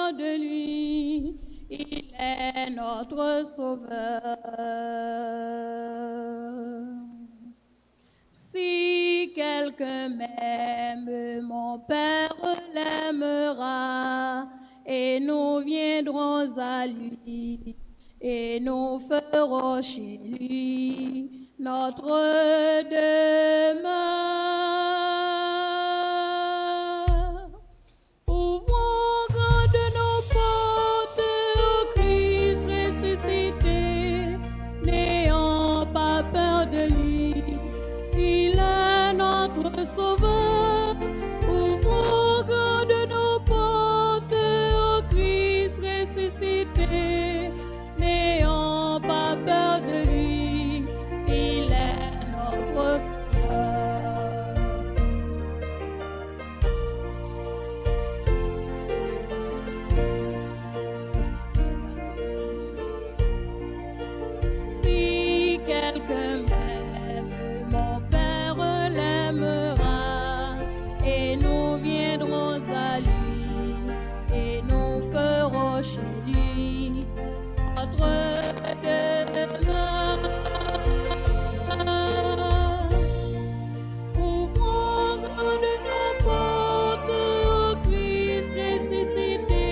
peur de lui, il est notre sauveur. Si quelqu'un m'aime, mon Père l'aimera, et nous viendrons à lui, et nous ferons chez lui notre demeure. Ouvrons grandes nos portes au Christ ressuscité, n'ayons pas peur de lui, il est notre sauveur. Ouvrons grandes nos portes au Christ ressuscité, n'ayons pas peur de lui, il est notre sauveur. Si quelqu'un m'aime, mon Père l'aimera, et nous viendrons à lui, et nous ferons chez lui notre demeure. Ouvrons grandes nos portes au Christ ressuscité,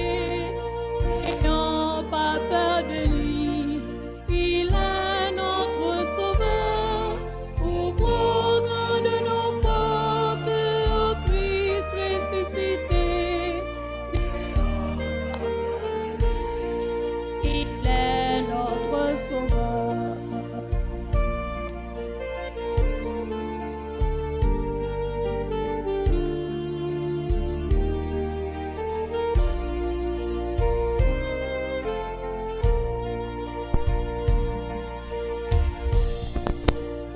n'ayons pas peur de lui, il est notre sauveur. Ouvrons grandes nos portes au Christ ressuscité, il est notre sauveur.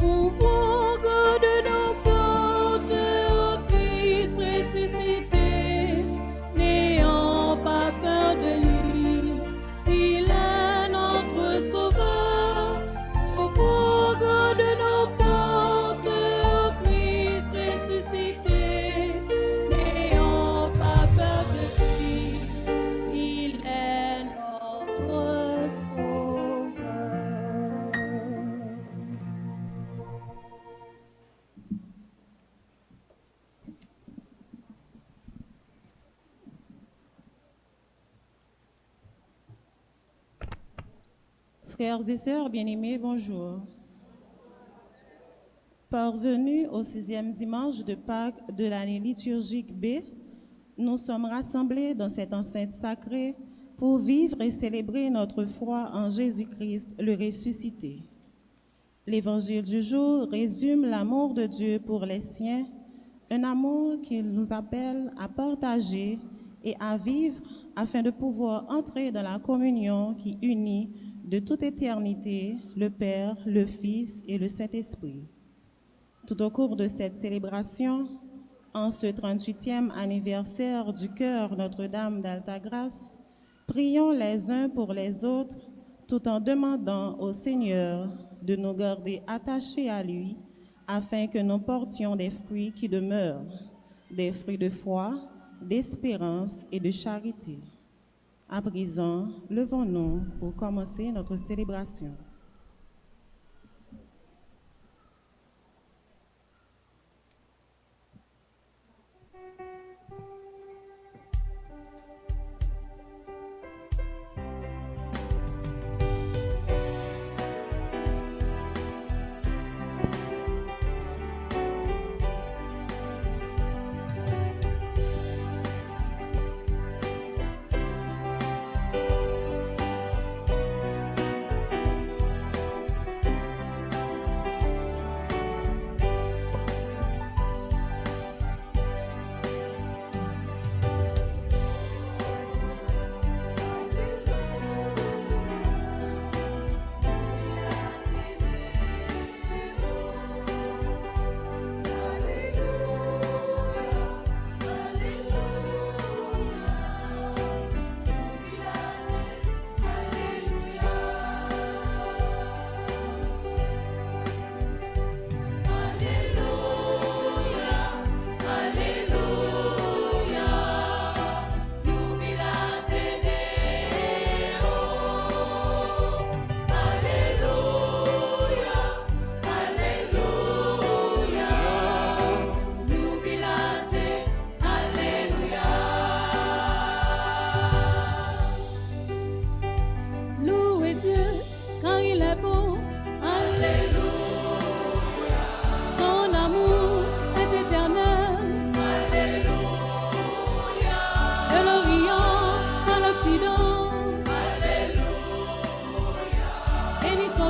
Ouvrons grandes nos portes au Christ ressuscité, n'ayons pas peur de lui, il est notre sauveur. Ouvrons grandes nos portes au Christ ressuscité, n'ayons pas peur de lui, il est notre sauveur. Frères et sœurs bien-aimés, bonjour. Parvenus au 6e dimanche de Pâques de l'année liturgique B, nous sommes rassemblés dans cette enceinte sacrée pour vivre et célébrer notre foi en Jésus-Christ, le ressuscité. L'évangile du jour résume l'amour de Dieu pour les siens, un amour qu'il nous appelle à partager et à vivre afin de pouvoir entrer dans la communion qui unit de toute éternité le Père, le Fils et le Saint-Esprit. Tout au cours de cette célébration, en ce 38e anniversaire du cœur Notre-Dame d'Altagrace, prions les uns pour les autres tout en demandant au Seigneur de nous garder attachés à lui afin que nous portions des fruits qui demeurent, des fruits de foi, d'espérance et de charité. À présent, levons-nous pour commencer notre célébration.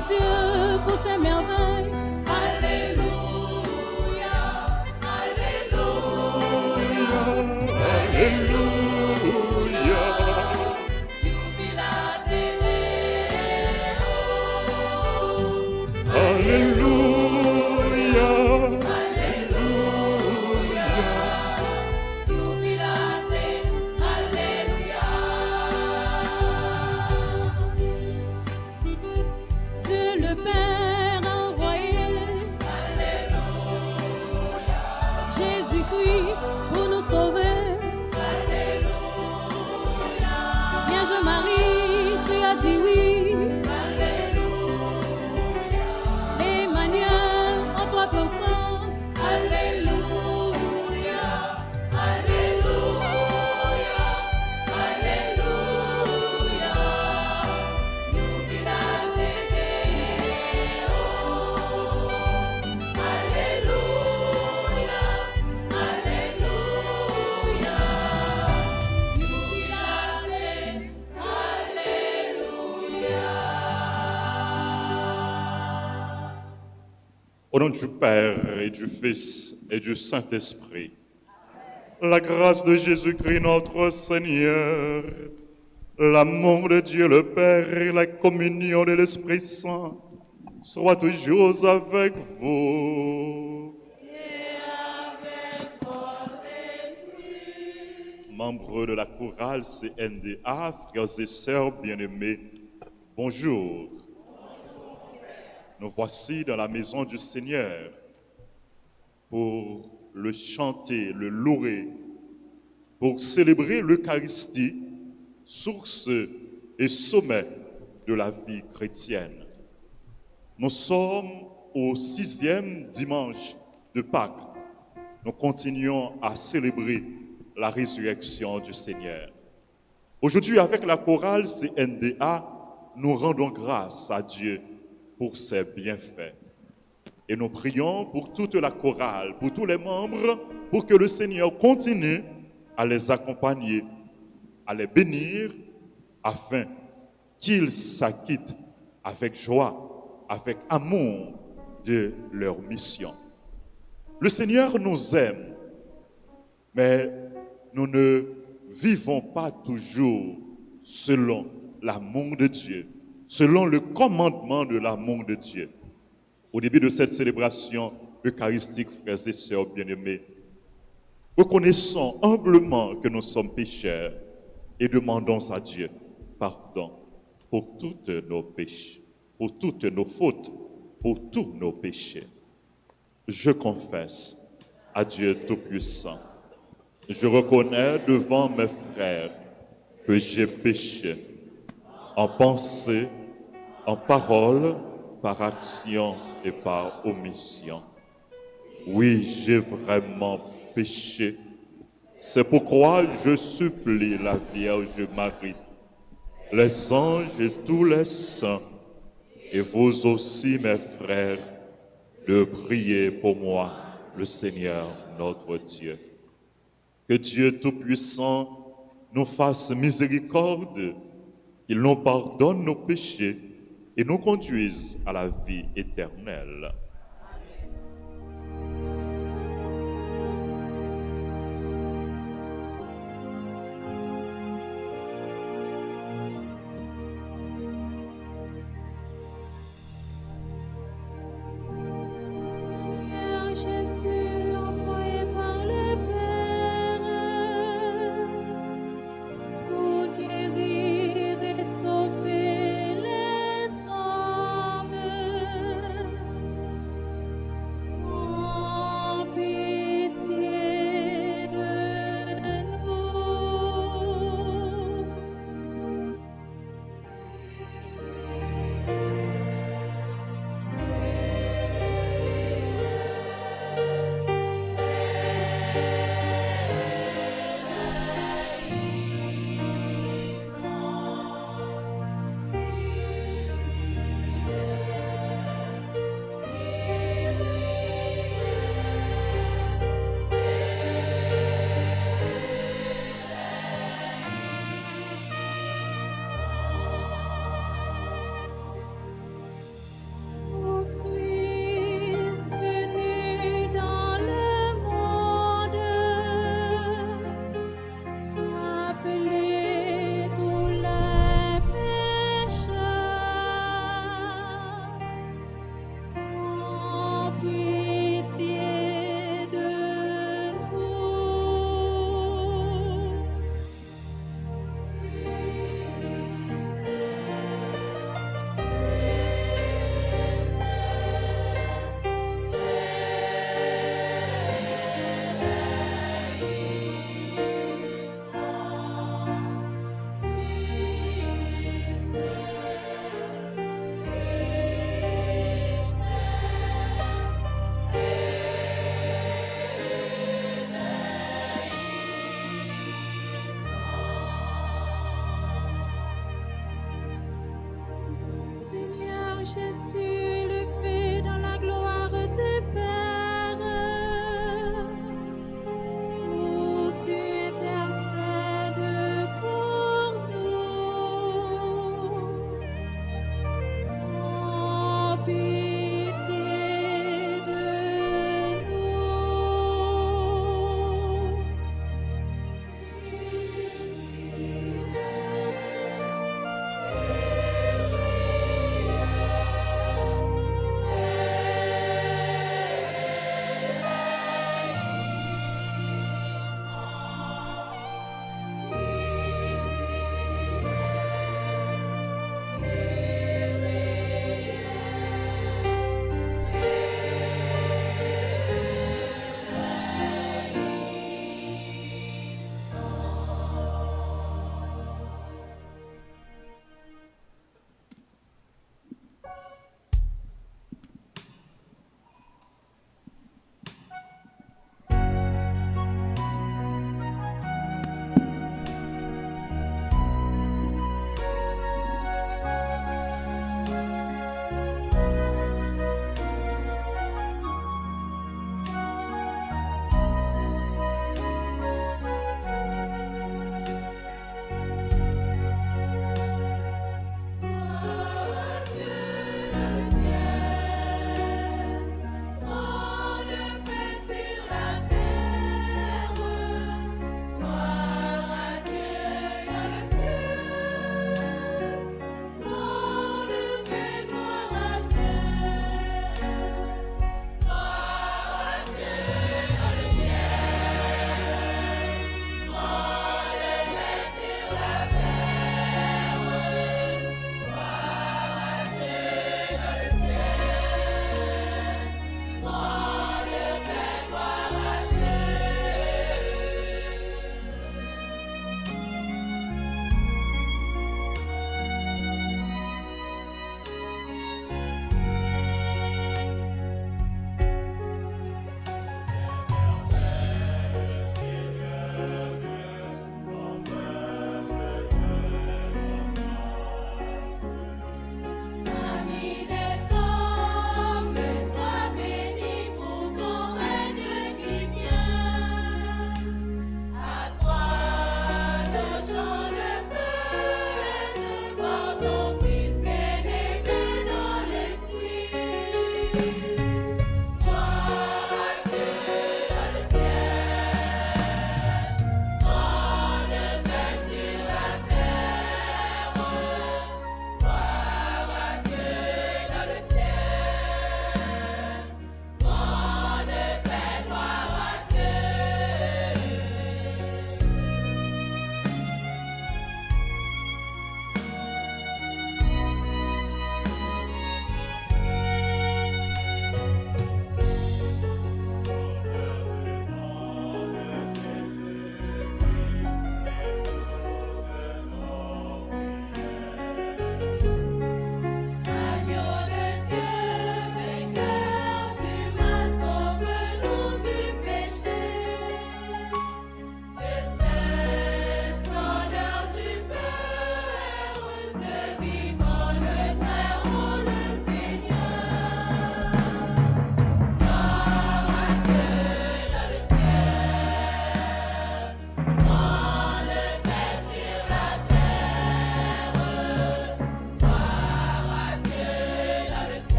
mon Dieu pour ses merveilles. Alléluia, Alléluia, Alléluia. Jubilate Deo. Alléluia. Alléluia, Jubilate, Alléluia. Dieu le Père a envoyé Alléluia, Jésus-Christ pour nous sauver. Alléluia, Vierge Marie, tu as dit oui. Alléluia, Emmanuel, en toi consent. Alléluia, Alléluia, Alléluia, Jubilate Deo. Alléluia, Alléluia, Jubilate, Alléluia. Au nom du Père et du Fils et du Saint-Esprit, la grâce de Jésus-Christ notre Seigneur, l'amour de Dieu le Père et la communion de l'Esprit Saint soient toujours avec vous. Membres de la chorale CNDA, frères et sœurs bien-aimés, bonjour. Nous voici dans la maison du Seigneur pour le chanter, le louer, pour célébrer l'Eucharistie, source et sommet de la vie chrétienne. Nous sommes au 6e dimanche de Pâques. Nous continuons à célébrer la résurrection du Seigneur. Aujourd'hui, avec la chorale CNDA, nous rendons grâce à Dieu pour ses bienfaits. Et nous prions pour toute la chorale, pour tous les membres, pour que le Seigneur continue à les accompagner, à les bénir, afin qu'ils s'acquittent avec joie, avec amour de leur mission. Le Seigneur nous aime, mais nous ne vivons pas toujours selon l'amour de Dieu, selon le commandement de l'amour de Dieu. Au début de cette célébration eucharistique, frères et sœurs bien-aimés, reconnaissons humblement que nous sommes pécheurs et demandons à Dieu pardon pour toutes nos péchés, pour toutes nos fautes, pour tous nos péchés. Je confesse à Dieu Tout-Puissant. Je reconnais devant mes frères que j'ai péché en pensée, en parole, par action et par omission. Oui, j'ai vraiment péché. C'est pourquoi je supplie la Vierge Marie, les anges et tous les saints, et vous aussi, mes frères, de prier pour moi, le Seigneur notre Dieu. Que Dieu Tout-Puissant nous fasse miséricorde, qu'il nous pardonne nos péchés et nous conduise à la vie éternelle. Seigneur Jésus, envoyé par le Père, pour guérir et sauver les âmes,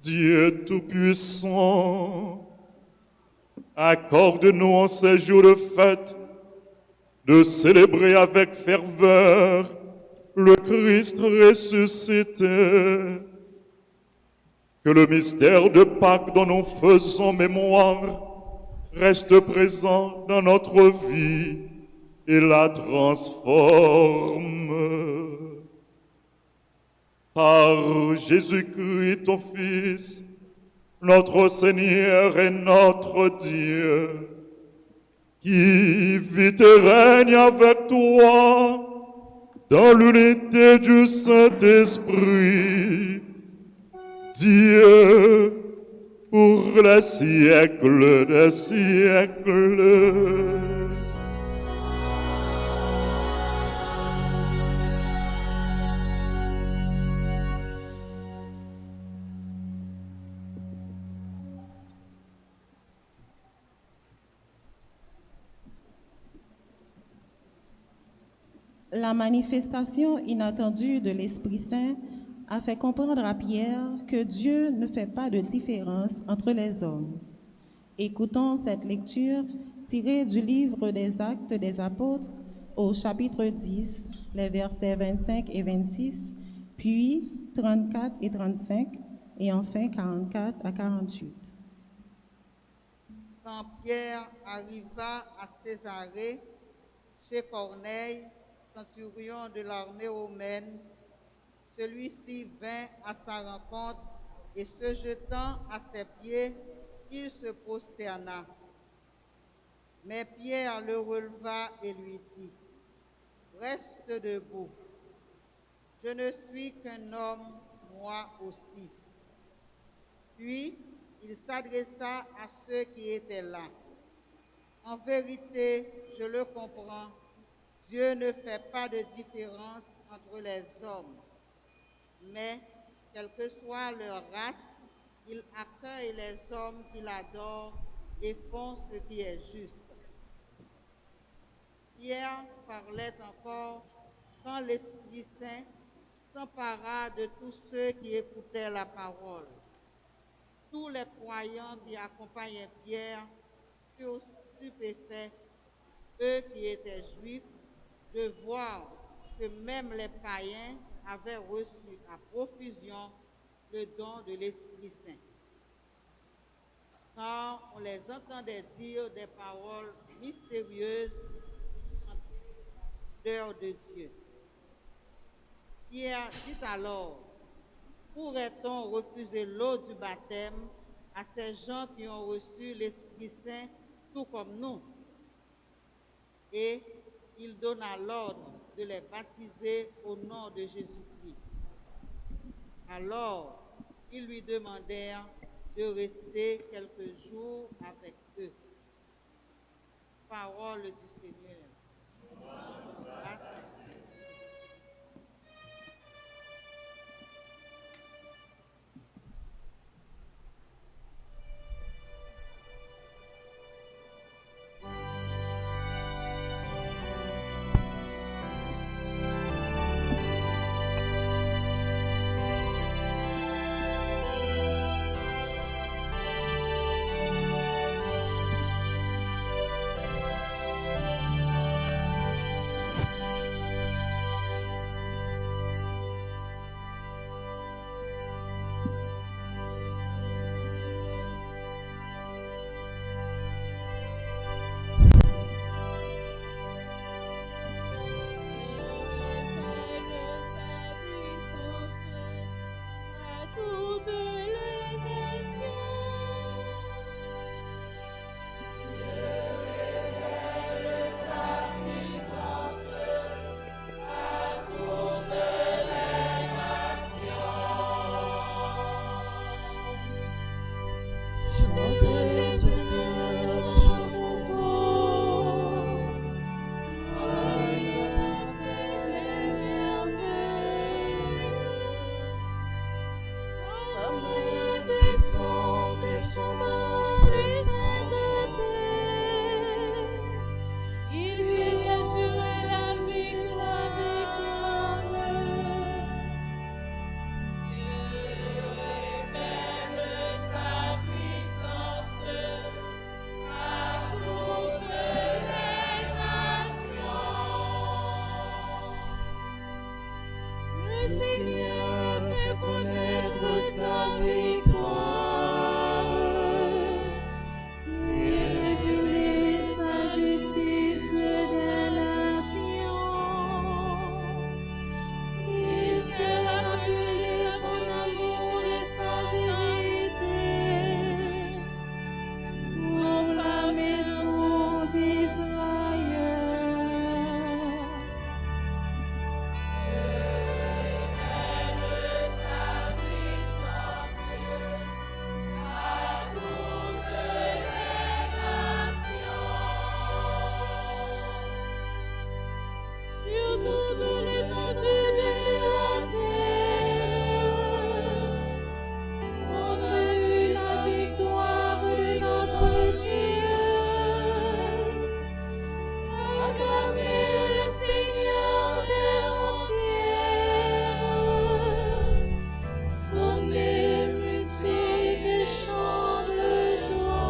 Dieu Tout-Puissant, accorde-nous en ces jours de fête de célébrer avec ferveur le Christ ressuscité. Que le mystère de Pâques dont nous faisons mémoire reste présent dans notre vie et la transforme. Par Jésus-Christ, ton Fils, notre Seigneur et notre Dieu, qui vit et règne avec toi dans l'unité du Saint-Esprit, Dieu, pour les siècles des siècles. La manifestation inattendue de l'Esprit Saint a fait comprendre à Pierre que Dieu ne fait pas de différence entre les hommes. Écoutons cette lecture tirée du livre des Actes des Apôtres au chapitre 10, les versets 25 et 26, puis 34 et 35, et enfin 44 à 48. Quand Pierre arriva à Césarée, chez Corneille, centurion de l'armée romaine, celui-ci vint à sa rencontre et se jetant à ses pieds, il se prosterna. Mais Pierre le releva et lui dit, « Reste debout, je ne suis qu'un homme, moi aussi. » Puis il s'adressa à ceux qui étaient là. « En vérité, je le comprends, Dieu ne fait pas de différence entre les hommes, mais, quelle que soit leur race, il accueille les hommes qui l'adorent et font ce qui est juste. » Pierre parlait encore quand l'Esprit Saint s'empara de tous ceux qui écoutaient la parole. Tous les croyants qui accompagnaient Pierre furent stupéfaits, eux qui étaient juifs, de voir que même les païens avaient reçu à profusion le don de l'Esprit Saint. Car on les entendait dire des paroles mystérieuses en dehors de Dieu. Pierre dit alors, pourrait-on refuser l'eau du baptême à ces gens qui ont reçu l'Esprit Saint tout comme nous? Et il donna l'ordre de les baptiser au nom de Jésus-Christ. Alors, ils lui demandèrent de rester quelques jours avec eux. Parole du Seigneur. Grâce à Dieu. Le Seigneur fait connaître sa victoire et révéler sa justice des nations. Il s'est rappelé son amour et sa vérité pour la maison d'Israël. Sur toute l'étendue de la terre, on a vu la victoire de notre Dieu. Acclamez le Seigneur terre entière, sonnez musique et chants de joie.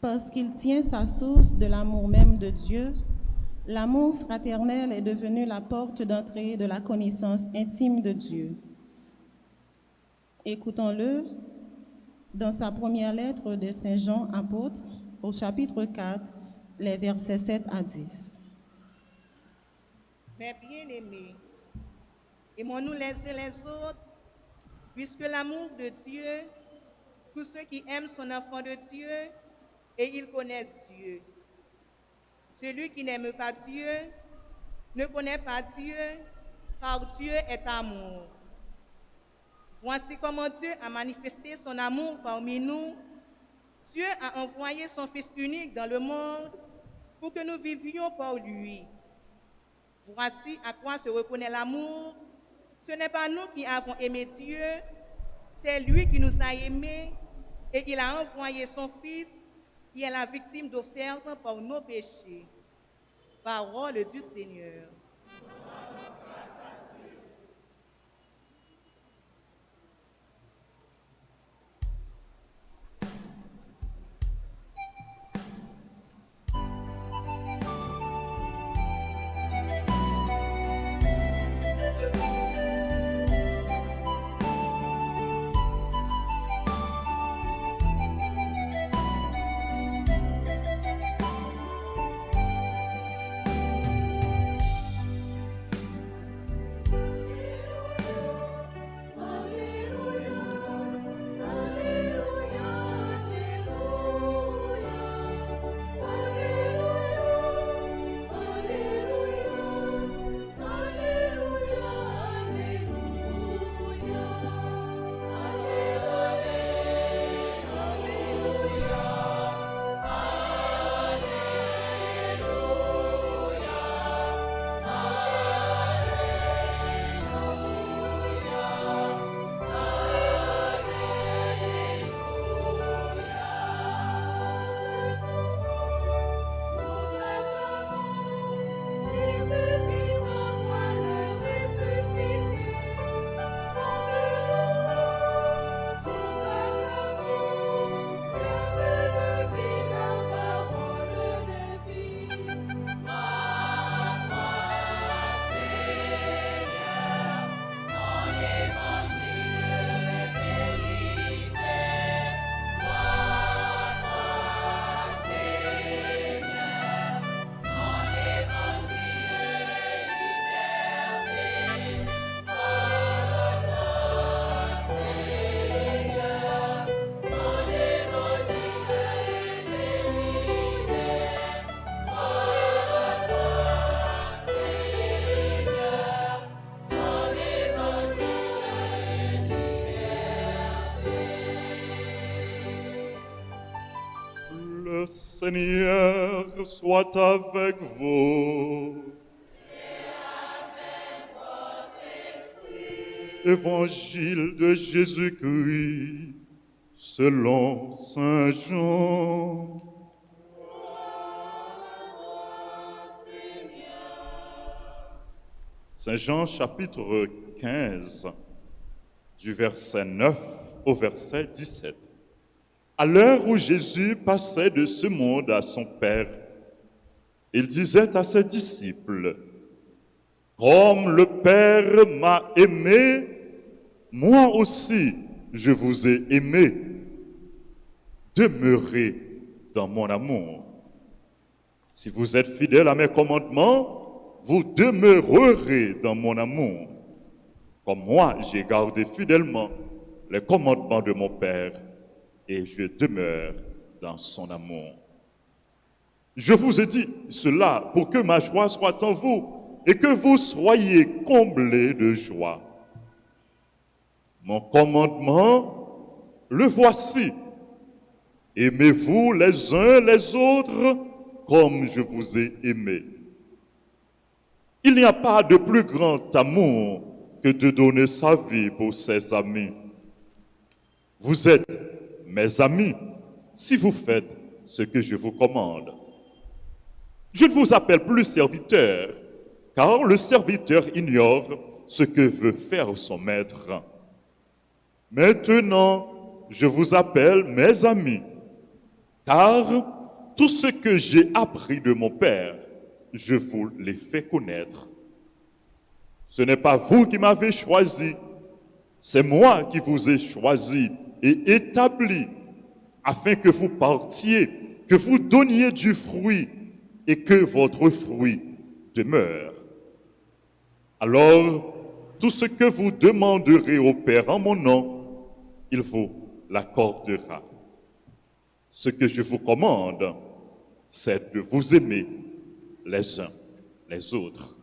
Parce qu'il tient sa source de l'amour même de Dieu, l'amour fraternel est devenu la porte d'entrée de la connaissance intime de Dieu. Écoutons-le dans sa première lettre de Saint Jean apôtre, au chapitre 4, les versets 7 à 10. Mes bien-aimés, aimons-nous les uns les autres, puisque l'amour de Dieu, tous ceux qui aiment son enfant de Dieu, et ils connaissent Dieu. Celui qui n'aime pas Dieu ne connaît pas Dieu, car Dieu est amour. Voici comment Dieu a manifesté son amour parmi nous. Dieu a envoyé son Fils unique dans le monde pour que nous vivions par lui. Voici à quoi se reconnaît l'amour. Ce n'est pas nous qui avons aimé Dieu, c'est lui qui nous a aimés et il a envoyé son Fils qui est la victime d'offerte pour nos péchés. Parole du Seigneur. Le Seigneur soit avec vous. Évangile de Jésus-Christ selon Saint Jean. Saint Jean chapitre 15, du verset 9 au verset 17. À l'heure où Jésus passait de ce monde à son Père, il disait à ses disciples, « Comme le Père m'a aimé, moi aussi je vous ai aimé. Demeurez dans mon amour. Si vous êtes fidèles à mes commandements, vous demeurerez dans mon amour. Comme moi j'ai gardé fidèlement les commandements de mon Père, et je demeure dans son amour. Je vous ai dit cela pour que ma joie soit en vous et que vous soyez comblés de joie. Mon commandement, le voici. Aimez-vous les uns les autres comme je vous ai aimés. Il n'y a pas de plus grand amour que de donner sa vie pour ses amis. Vous êtes mes amis, si vous faites ce que je vous commande. Je ne vous appelle plus serviteur, car le serviteur ignore ce que veut faire son maître. Maintenant, je vous appelle mes amis, car tout ce que j'ai appris de mon Père, je vous l'ai fait connaître. Ce n'est pas vous qui m'avez choisi, c'est moi qui vous ai choisi et établi, afin que vous partiez, que vous donniez du fruit et que votre fruit demeure. Alors, tout ce que vous demanderez au Père en mon nom, il vous l'accordera. Ce que je vous commande, c'est de vous aimer les uns les autres.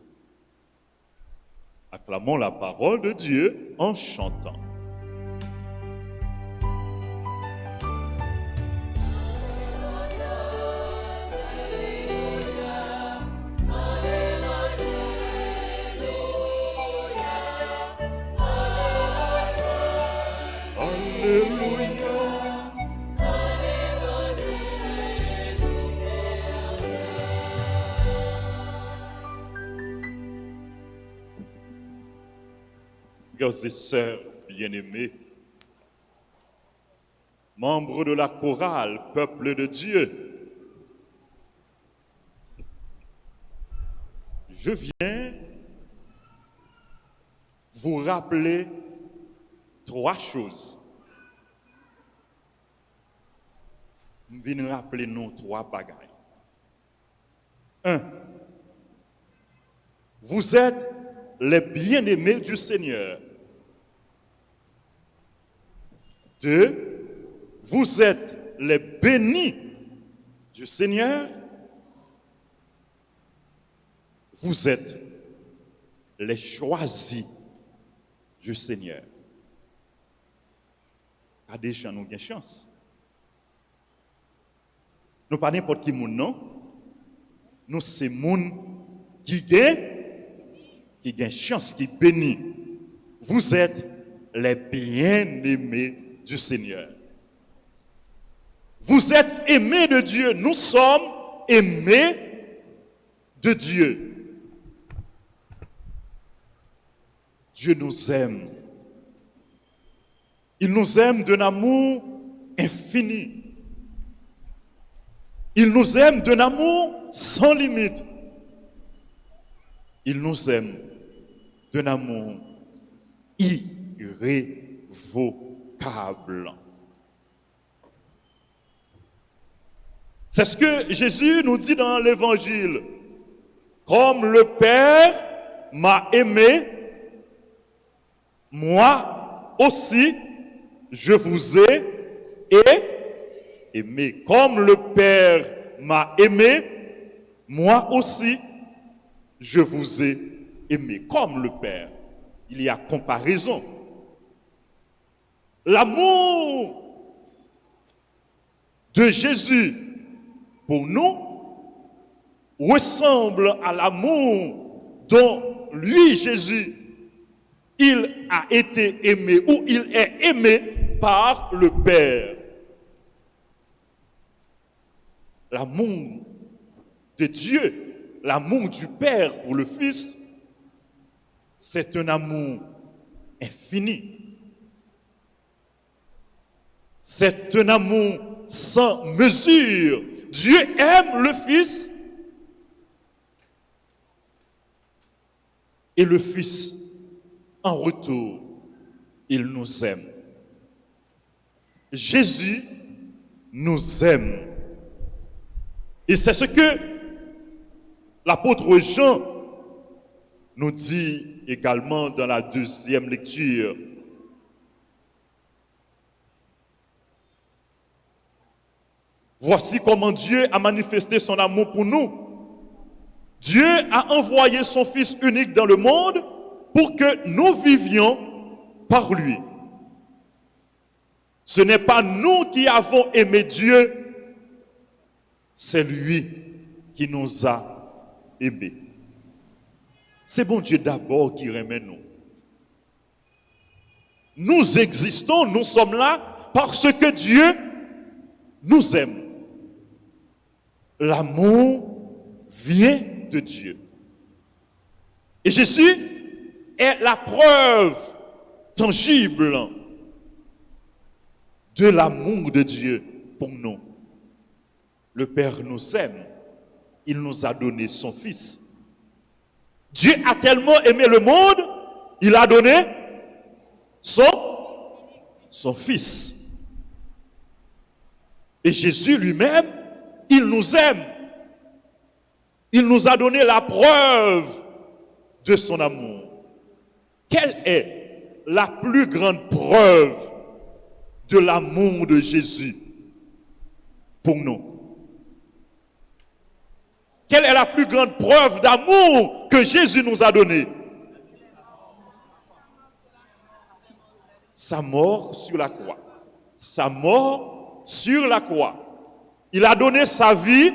Acclamons la parole de Dieu en chantant. Frères et sœurs bien-aimés, membres de la chorale Peuple de Dieu, je viens vous rappeler trois choses. Je viens rappeler nous trois bagailles. 1. Vous êtes les bien-aimés du Seigneur. 2. Vous êtes les bénis du Seigneur. Vous êtes les choisis du Seigneur. Pas des gens nous avons chance. Nous pas n'importe qui moun non. Nous c'est moun qui gagne chance, qui bénit. Vous êtes les bien-aimés du Seigneur. Vous êtes aimés de Dieu. Nous sommes aimés de Dieu. Dieu nous aime. Il nous aime d'un amour infini. Il nous aime d'un amour sans limite. Il nous aime d'un amour irrévocable. C'est ce que Jésus nous dit dans l'Évangile. Comme le Père m'a aimé, moi aussi, je vous ai aimé. Comme le Père m'a aimé, moi aussi, je vous ai aimé. Comme le Père. Il y a comparaison. L'amour de Jésus pour nous ressemble à l'amour dont lui, Jésus, il a été aimé ou il est aimé par le Père. L'amour de Dieu, l'amour du Père pour le Fils, c'est un amour infini. C'est un amour sans mesure. Dieu aime le Fils et le Fils, en retour, il nous aime. Jésus nous aime. Et c'est ce que l'apôtre Jean nous dit également dans la deuxième lecture. Voici comment Dieu a manifesté son amour pour nous. Dieu a envoyé son Fils unique dans le monde pour que nous vivions par lui. Ce n'est pas nous qui avons aimé Dieu, c'est lui qui nous a aimés. C'est bon Dieu d'abord qui remet nous. Nous existons, nous sommes là parce que Dieu nous aime. L'amour vient de Dieu. Et Jésus est la preuve tangible de l'amour de Dieu pour nous. Le Père nous aime. Il nous a donné son Fils. Dieu a tellement aimé le monde, il a donné son Fils. Et Jésus lui-même, il nous aime. Il nous a donné la preuve de son amour. Quelle est la plus grande preuve de l'amour de Jésus pour nous? Quelle est la plus grande preuve d'amour que Jésus nous a donnée? Sa mort sur la croix. Sa mort sur la croix. Il a donné sa vie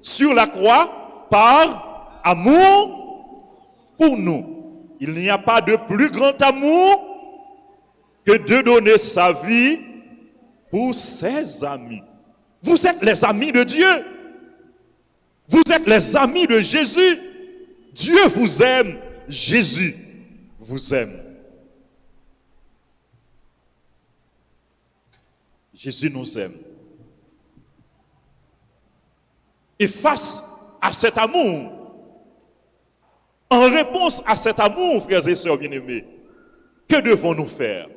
sur la croix par amour pour nous. Il n'y a pas de plus grand amour que de donner sa vie pour ses amis. Vous êtes les amis de Dieu. Vous êtes les amis de Jésus. Dieu vous aime. Jésus vous aime. Jésus nous aime. Et face à cet amour, en réponse à cet amour, frères et sœurs bien-aimés, que devons-nous faire?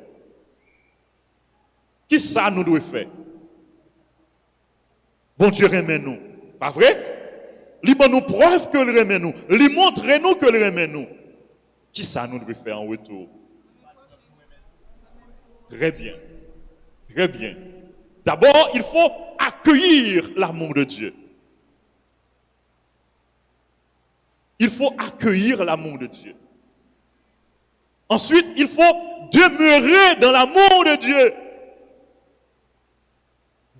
Qui ça nous doit faire? Bon Dieu remet nous. Pas vrai? Lui nous preuve que le remet nous. Lui montre nous que le remet nous. Qui ça nous doit faire en retour? Très bien. Très bien. D'abord, il faut accueillir l'amour de Dieu. Il faut accueillir l'amour de Dieu. Ensuite, il faut demeurer dans l'amour de Dieu.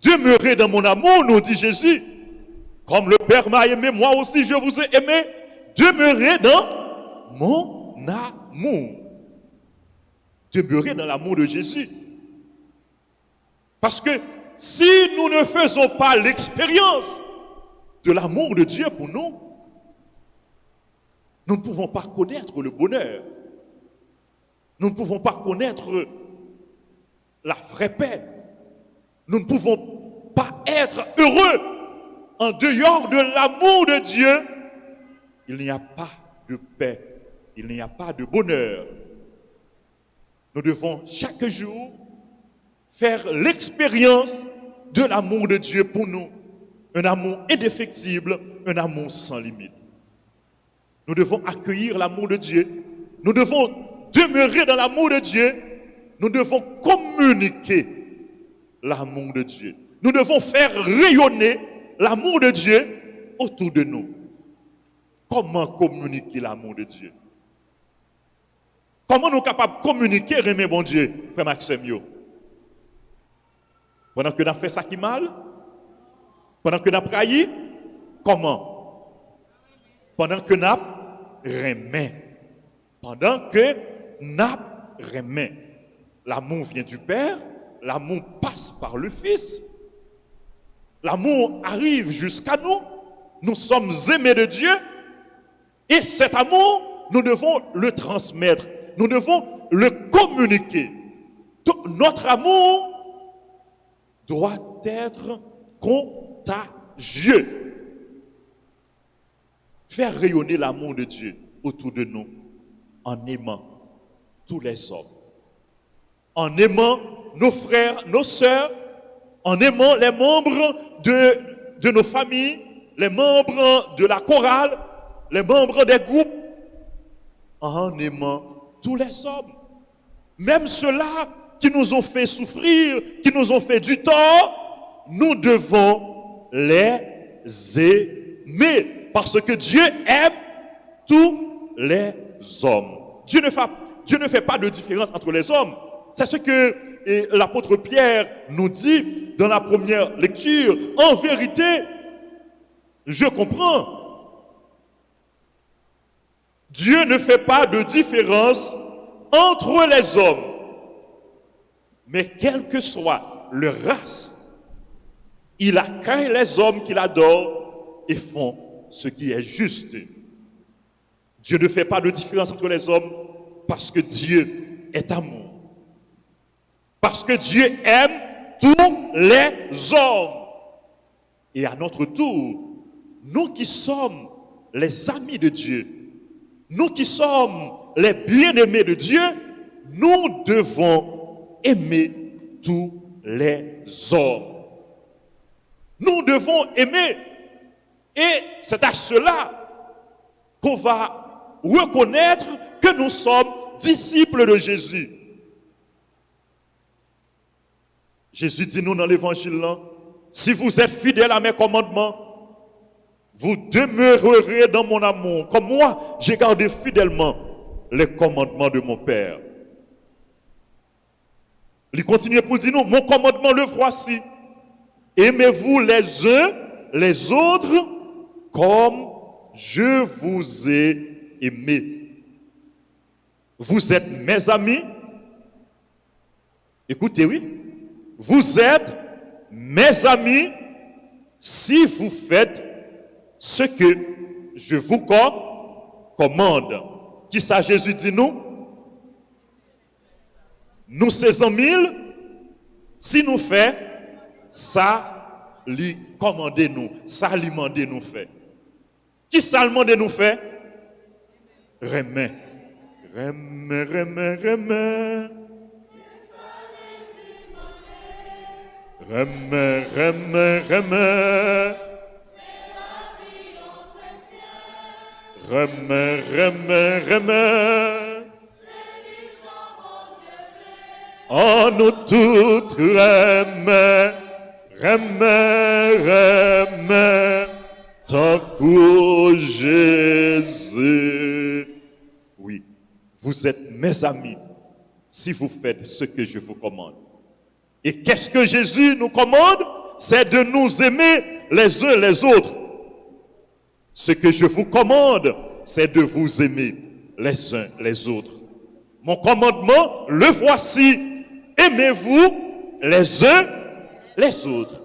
Demeurez dans mon amour, nous dit Jésus. Comme le Père m'a aimé, moi aussi je vous ai aimé. Demeurez dans mon amour. Demeurez dans l'amour de Jésus. Parce que si nous ne faisons pas l'expérience de l'amour de Dieu pour nous, nous ne pouvons pas connaître le bonheur. Nous ne pouvons pas connaître la vraie paix. Nous ne pouvons pas être heureux en dehors de l'amour de Dieu. Il n'y a pas de paix. Il n'y a pas de bonheur. Nous devons chaque jour faire l'expérience de l'amour de Dieu pour nous. Un amour indéfectible, un amour sans limite. Nous devons accueillir l'amour de Dieu. Nous devons demeurer dans l'amour de Dieu. Nous devons communiquer l'amour de Dieu. Nous devons faire rayonner l'amour de Dieu autour de nous. Comment communiquer l'amour de Dieu? Comment nous sommes capables de communiquer, aimer bon Dieu, frère Maxime? Pendant que nous avons fait ça qui mal, Pendant que nous praillons, comment? Pendant que nous remet. Pendant que nous remet. L'amour vient du Père, l'amour passe par le Fils. L'amour arrive jusqu'à nous. Nous sommes aimés de Dieu. Et cet amour, nous devons le transmettre. Nous devons le communiquer. Donc, notre amour doit être contagieux. Faire rayonner l'amour de Dieu autour de nous en aimant tous les hommes. En aimant nos frères, nos sœurs, en aimant les membres de nos familles, les membres de la chorale, les membres des groupes, en aimant tous les hommes. Même ceux-là qui nous ont fait souffrir, qui nous ont fait du tort, nous devons les aimer. Parce que Dieu aime tous les hommes. Dieu ne fait pas de différence entre les hommes. C'est ce que l'apôtre Pierre nous dit dans la première lecture. En vérité, je comprends. Dieu ne fait pas de différence entre les hommes. Mais quelle que soit leur race, il accueille les hommes qu'il adore et font ce qui est juste. Dieu ne fait pas de différence entre les hommes parce que Dieu est amour. Parce que Dieu aime tous les hommes. Et à notre tour, nous qui sommes les amis de Dieu, nous qui sommes les bien-aimés de Dieu, nous devons aimer tous les hommes. Nous devons aimer. Et c'est à cela qu'on va reconnaître que nous sommes disciples de Jésus. Jésus dit nous dans l'évangile là, si vous êtes fidèles à mes commandements, vous demeurerez dans mon amour. Comme moi, j'ai gardé fidèlement les commandements de mon Père. Il continue pour dire nous, mon commandement le voici. Aimez-vous les uns les autres comme je vous ai aimé. Vous êtes mes amis. Écoutez, oui. Vous êtes mes amis si vous faites ce que je vous commande. Qui ça Jésus dit nous? Nous ses amis, si nous faisons ça, lui commandez nous, ça lui mandez nous fait. Qui ça lui mandez nous fait? Remet. Remet, remet, remet. Remet, remet, remet. Remet, remet, remet. En nous toutes remet, remet, remet. Tant que Jésus. Oui, vous êtes mes amis si vous faites ce que je vous commande. Et qu'est-ce que Jésus nous commande? C'est de nous aimer les uns les autres. Ce que je vous commande, c'est de vous aimer les uns les autres. Mon commandement, le voici. Aimez-vous les uns les autres.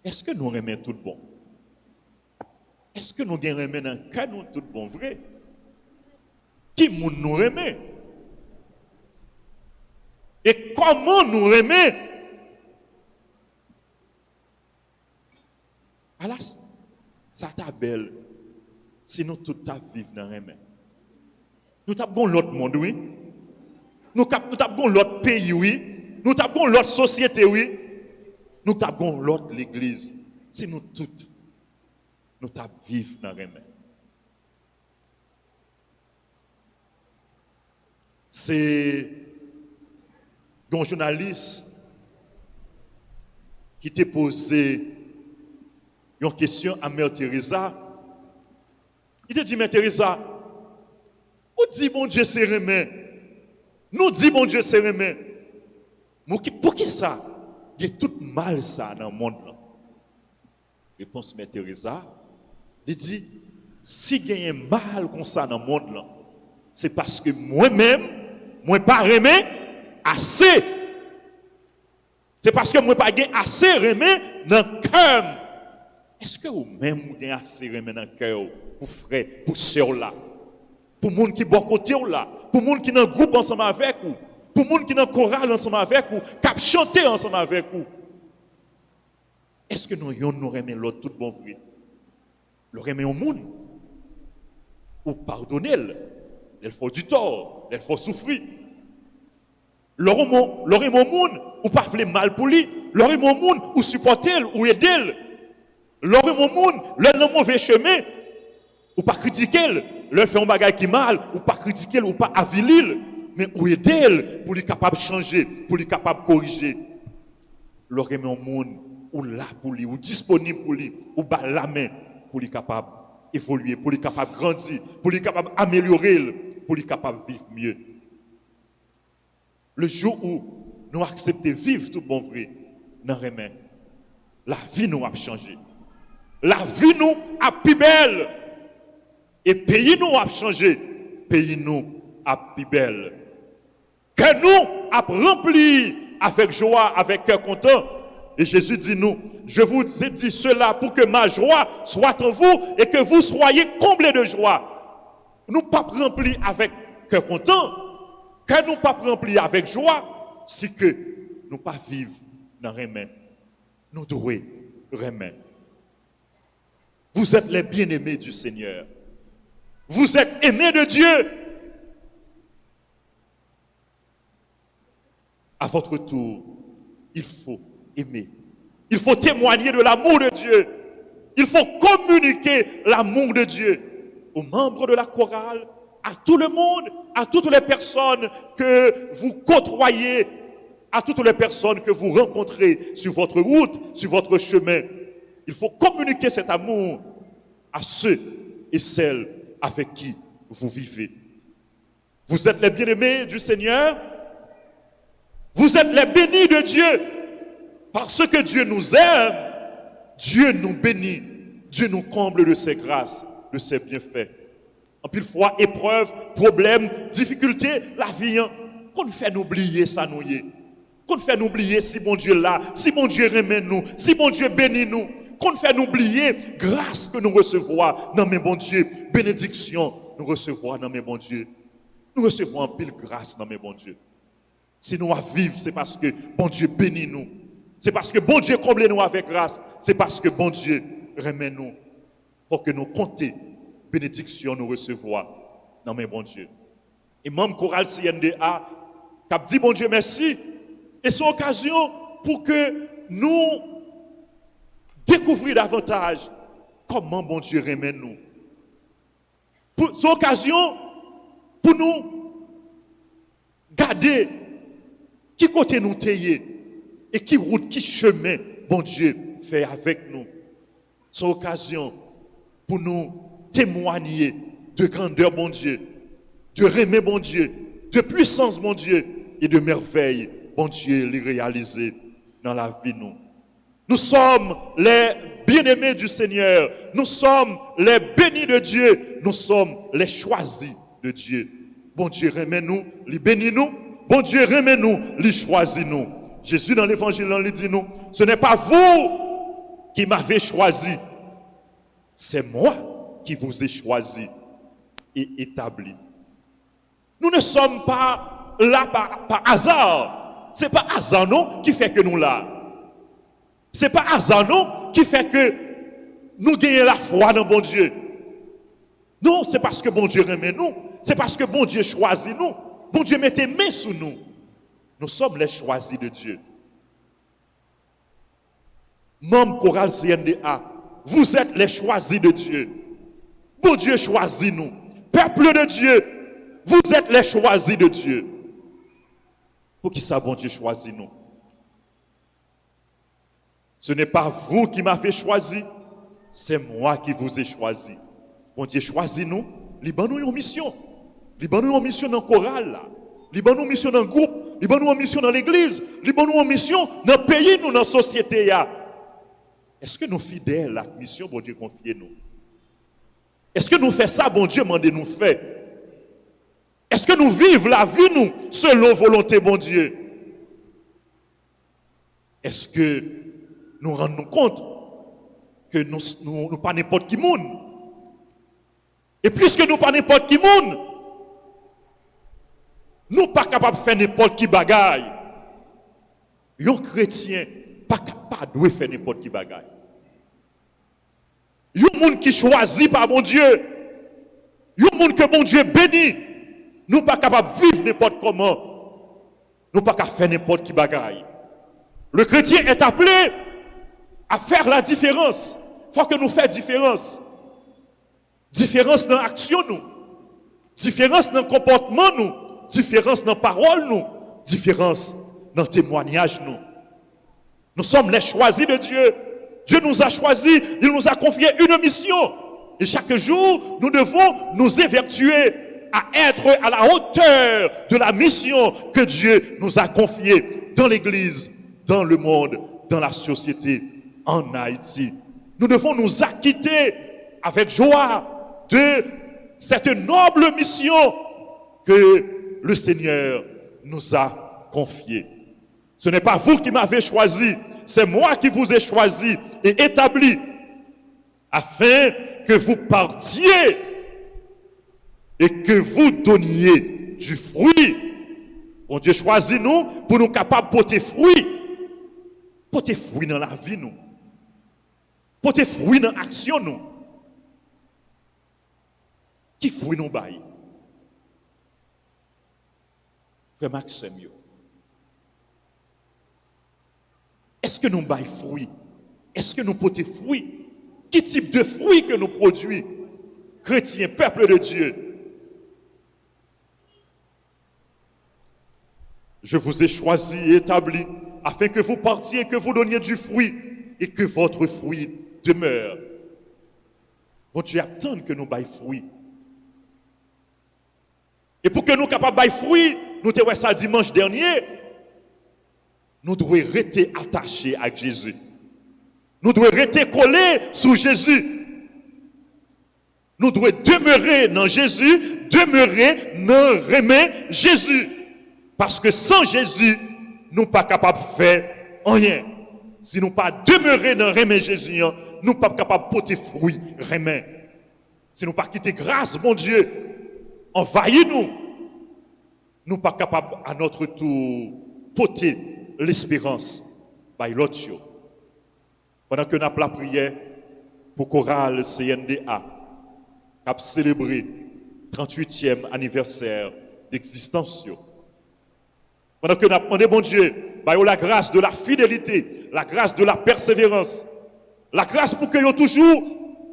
Est-ce que nous aimons tout bon? Est-ce que nous aimons dans le cœur tout bon vrai? Qui nous aime? Et comment nous aimer? Alors, ça t'a belle si nous tout à vivre dans le même. Nous avons l'autre monde, oui. Nous avons l'autre pays, oui. Nous avons l'autre société, oui. Nous avons l'autre l'église. Si nous toutes, nous vivons dans le même. C'est un journaliste qui t'a posé une question à Mère Teresa. Il te dit, Mère Teresa, où dit bon Dieu c'est remet? Nous dit bon Dieu c'est remet. Pour qui ça? Il y a tout mal ça dans le monde. Réponse Mère Teresa, il dit, si il y a un mal comme ça dans le monde, là, c'est parce que moi-même, moi pas aimé assez. C'est parce que moi pas assez aimé dans le cœur. Est-ce que vous-même vous avez assez aimé dans le cœur pour frère, pour sœur là, pour les gens qui sont à côté là, pour les gens qui sont dans le groupe ensemble avec vous, pour les gens qui sont dans le choral ensemble avec vous, qui chantent ensemble avec vous? Est-ce que nous aimons l'autre tout bon vrai? Nous aimons au monde? Ou pardonner? Il faut du tort, il faut souffrir. Leur aimons au monde ou pas faire mal pour lui. Leur aimons au monde ou supporter ou aider. Leur aimons au monde, leur dans mauvais chemin ou pas critiquer. Leur fait un bagage qui mal ou pas critiquer ou pas avilir. Mais ou aider pour lui capable de changer, pour lui capable de corriger. Leur aimons au monde ou là pour lui, ou disponible pour lui, ou bas la main pour lui capable d'évoluer, pour lui capable de grandir, pour lui capable d'améliorer, pour lui capable de vivre mieux. Le jour où nous acceptons de vivre tout bon vrai, dans les mains, la vie nous a changé. La vie nous a plus belle. Et pays nous a changé. Pays nous a plus belle. Que nous a rempli avec joie, avec cœur content. Et Jésus dit nous, je vous ai dit cela pour que ma joie soit en vous et que vous soyez comblés de joie. Nous pas remplis avec cœur content, que nous pas remplis avec joie, c'est que nous pas vivre dans les mains. Nous devons remettre. Vous êtes les bien-aimés du Seigneur. Vous êtes aimés de Dieu. À votre tour, il faut aimer. Il faut témoigner de l'amour de Dieu. Il faut communiquer l'amour de Dieu aux membres de la chorale, à tout le monde, à toutes les personnes que vous côtoyez, à toutes les personnes que vous rencontrez sur votre route, sur votre chemin. Il faut communiquer cet amour à ceux et celles avec qui vous vivez. Vous êtes les bien-aimés du Seigneur. Vous êtes les bénis de Dieu. Parce que Dieu nous aime, Dieu nous bénit, Dieu nous comble de ses grâces, de ses bienfaits. En pile fois, épreuves, problèmes, difficultés, la vie, qu'on fait nous oublier ça nous y est. Qu'on fait nous oublier si bon Dieu là, si bon Dieu remet nous, si bon Dieu bénit nous. Qu'on fait nous oublier grâce que nous recevons dans mes bons Dieu, bénédiction nous recevons dans mes bons Dieu. Nous recevons en pile grâce dans mes bons Dieu. Si nous à vivre, c'est parce que bon Dieu bénit nous. C'est parce que bon Dieu comble nous avec grâce. C'est parce que bon Dieu remet nous. Pour que nous compter bénédiction nous recevoir dans mes bons Dieu. Et membre choral CNDA, qui a dit bon Dieu merci. Et c'est occasion pour que nous découvrions davantage comment bon Dieu remet nous. C'est occasion pour nous garder qui côté nous tailler. Et qui route, qui chemin, bon Dieu, fait avec nous. C'est l'occasion pour nous témoigner de grandeur, bon Dieu, de remet, bon Dieu, de puissance, bon Dieu, et de merveille, bon Dieu, les réaliser dans la vie, nous. Nous sommes les bien-aimés du Seigneur. Nous sommes les bénis de Dieu. Nous sommes les choisis de Dieu. Bon Dieu, remet nous, les bénis nous. Bon Dieu, remet nous, les choisis nous. Jésus dans l'évangile, il dit nous, ce n'est pas vous qui m'avez choisi, c'est moi qui vous ai choisi et établi. Nous ne sommes pas là par hasard. Ce n'est pas hasard non qui fait que nous là. Ce n'est pas hasard non qui fait que nous gagnons la foi dans bon Dieu. Non, c'est parce que bon Dieu remet nous. C'est parce que bon Dieu choisit nous. Bon Dieu met des mains sur nous. Nous sommes les choisis de Dieu. Membre choral CNDA, vous êtes les choisis de Dieu. Bon Dieu choisit nous. Peuple de Dieu, vous êtes les choisis de Dieu. Pour qui ça, bon Dieu choisit nous? Ce n'est pas vous qui m'avez choisi, c'est moi qui vous ai choisi. Bon Dieu choisit nous, liban nous une mission. Liban nous une mission dans le choral là. Liban nous une mission dans le groupe. Liban nous une mission dans l'église. Liban nous une mission dans le pays, nous, dans la société. Est-ce que nous fidèles à la mission, bon Dieu, confie nous? Est-ce que nous faisons ça, bon Dieu, mandez nous faire? Est-ce que nous vivons la vie, nous, selon volonté, bon Dieu? Est-ce que nous rendons compte que nous ne pas n'importe qui monde? Et puisque nous pas n'importe qui monde, nous pas capables de faire n'importe qui bagaille. Un chrétien pas capable de faire n'importe qui bagaille. Un monde qui choisit par bon Dieu, un monde que bon Dieu bénit, nous pas capables de vivre n'importe comment. Nous pas capable de faire n'importe qui bagaille. Le chrétien est appelé à faire la différence. Il faut que nous fassions différence. Différence dans l'action, nous. Différence dans le comportement, nous. Différence dans la parole, nous. Différence dans le témoignage, nous. Nous sommes les choisis de Dieu. Dieu nous a choisis, il nous a confié une mission. Et chaque jour, nous devons nous évertuer à être à la hauteur de la mission que Dieu nous a confiée dans l'Église, dans le monde, dans la société, en Haïti. Nous devons nous acquitter avec joie de cette noble mission que le Seigneur nous a confiée. Ce n'est pas vous qui m'avez choisi, c'est moi qui vous ai choisi et établi afin que vous partiez et que vous donniez du fruit. Bon Dieu choisit nous pour nous capables de porter fruit. Porter fruit dans la vie, nous. Porter fruit dans l'action, nous. Qui fruit nous baille? Frère Maxime, est-ce que nous baillons fruit? Est-ce que nous portons fruit? Quel type de fruit que nous produisons? Chrétiens, peuple de Dieu. Je vous ai choisi et établi afin que vous partiez et que vous donniez du fruit et que votre fruit demeure. Bon Dieu attend que nous baillons fruit. Et pour que nous capables de bailler fruit, nous te voyons ça dimanche dernier, nous devons rester attachés à Jésus. Nous devons rester collés sur Jésus. Nous devons demeurer dans Jésus, demeurer dans remet Jésus. Parce que sans Jésus, nous ne sommes pas capables de faire rien. Si nous ne pas demeurer dans remet Jésus, nous ne sommes pas capables de porter fruit remet. Si nous ne pas quitter grâce, mon Dieu, envahis-nous. Nous ne sommes pas capables à notre tour porter l'espérance par l'autre. Pendant que nous avons la prière pour chorale CNDA, qui a célébré le 38e anniversaire d'existence. Pendant que nous avons demandé, bon Dieu, la grâce de la fidélité, la grâce de la persévérance, la grâce pour que vous toujours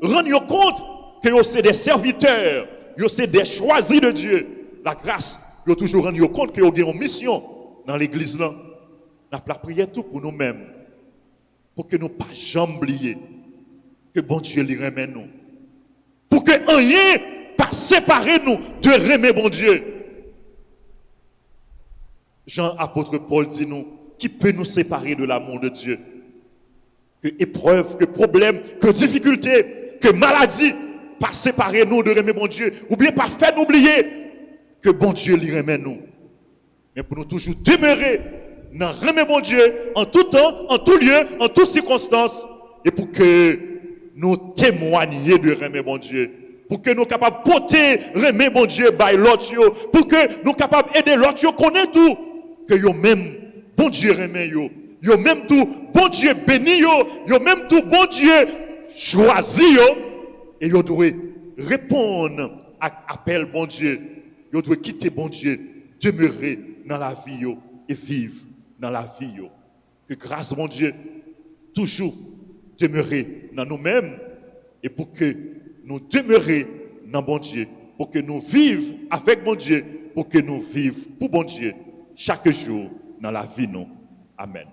rendiez compte que vous êtes des serviteurs, vous êtes des choisis de Dieu. La grâce, vous toujours rendiez compte que vous avez une mission dans l'église. Nous avons la prière tout pour nous-mêmes, pour que nous ne pas jamais oublier que bon Dieu lui remet nous. Pour que rien pas séparer nous de remet bon Dieu. Jean apôtre Paul dit nous, qui peut nous séparer de l'amour de Dieu? Que épreuve, que problème, que difficulté, que maladie, pas séparer nous de remet bon Dieu, ou bien pas faire nous oublier que bon Dieu lui remet nous. Mais pour nous toujours demeurer dans remet bon Dieu en tout temps, en tout lieu, en toutes circonstances, et pour que nous témoignions de remet bon Dieu. Pour que nous capables de porter remet bon Dieu by l'autre, pour que nous capables d'aider l'autre, connaître tout. Que yo même bon Dieu remet yo même tout bon Dieu béni yo même tout bon Dieu choisi et yo doit répondre à appel bon Dieu, yo doit quitter bon Dieu, demeurer dans la vie et vivre dans la vie que grâce bon Dieu toujours demeurer dans nous-mêmes et pour que nous demeurions dans bon Dieu, pour que nous vivions avec bon Dieu, pour que nous vivions pour bon Dieu chaque jour dans la vie, nous. Amen.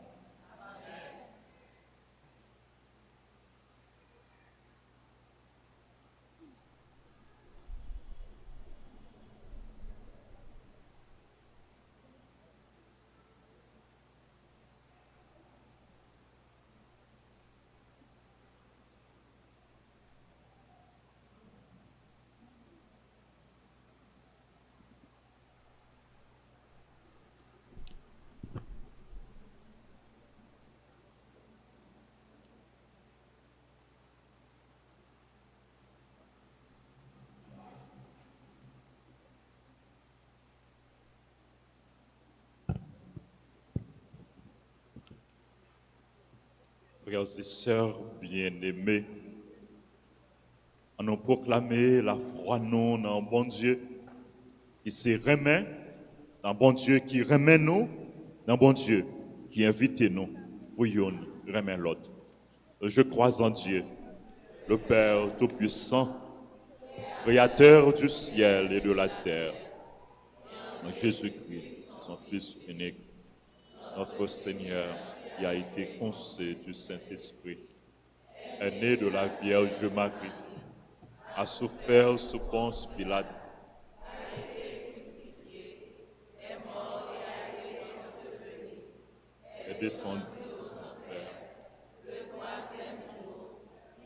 frères et sœurs bien-aimés, nous proclamer la foi nous dans bon Dieu qui se remet, dans bon Dieu qui remet nous, dans bon Dieu qui invite nous pour nous remettre l'autre. Je crois en Dieu, le Père Tout-Puissant, Créateur du ciel et de la terre, en Jésus-Christ, son Fils unique, notre Seigneur, qui a été conçu du Saint-Esprit, est né de la Vierge Marie, a souffert sous Ponce Pilate, est descendu aux enfers. Le troisième jour,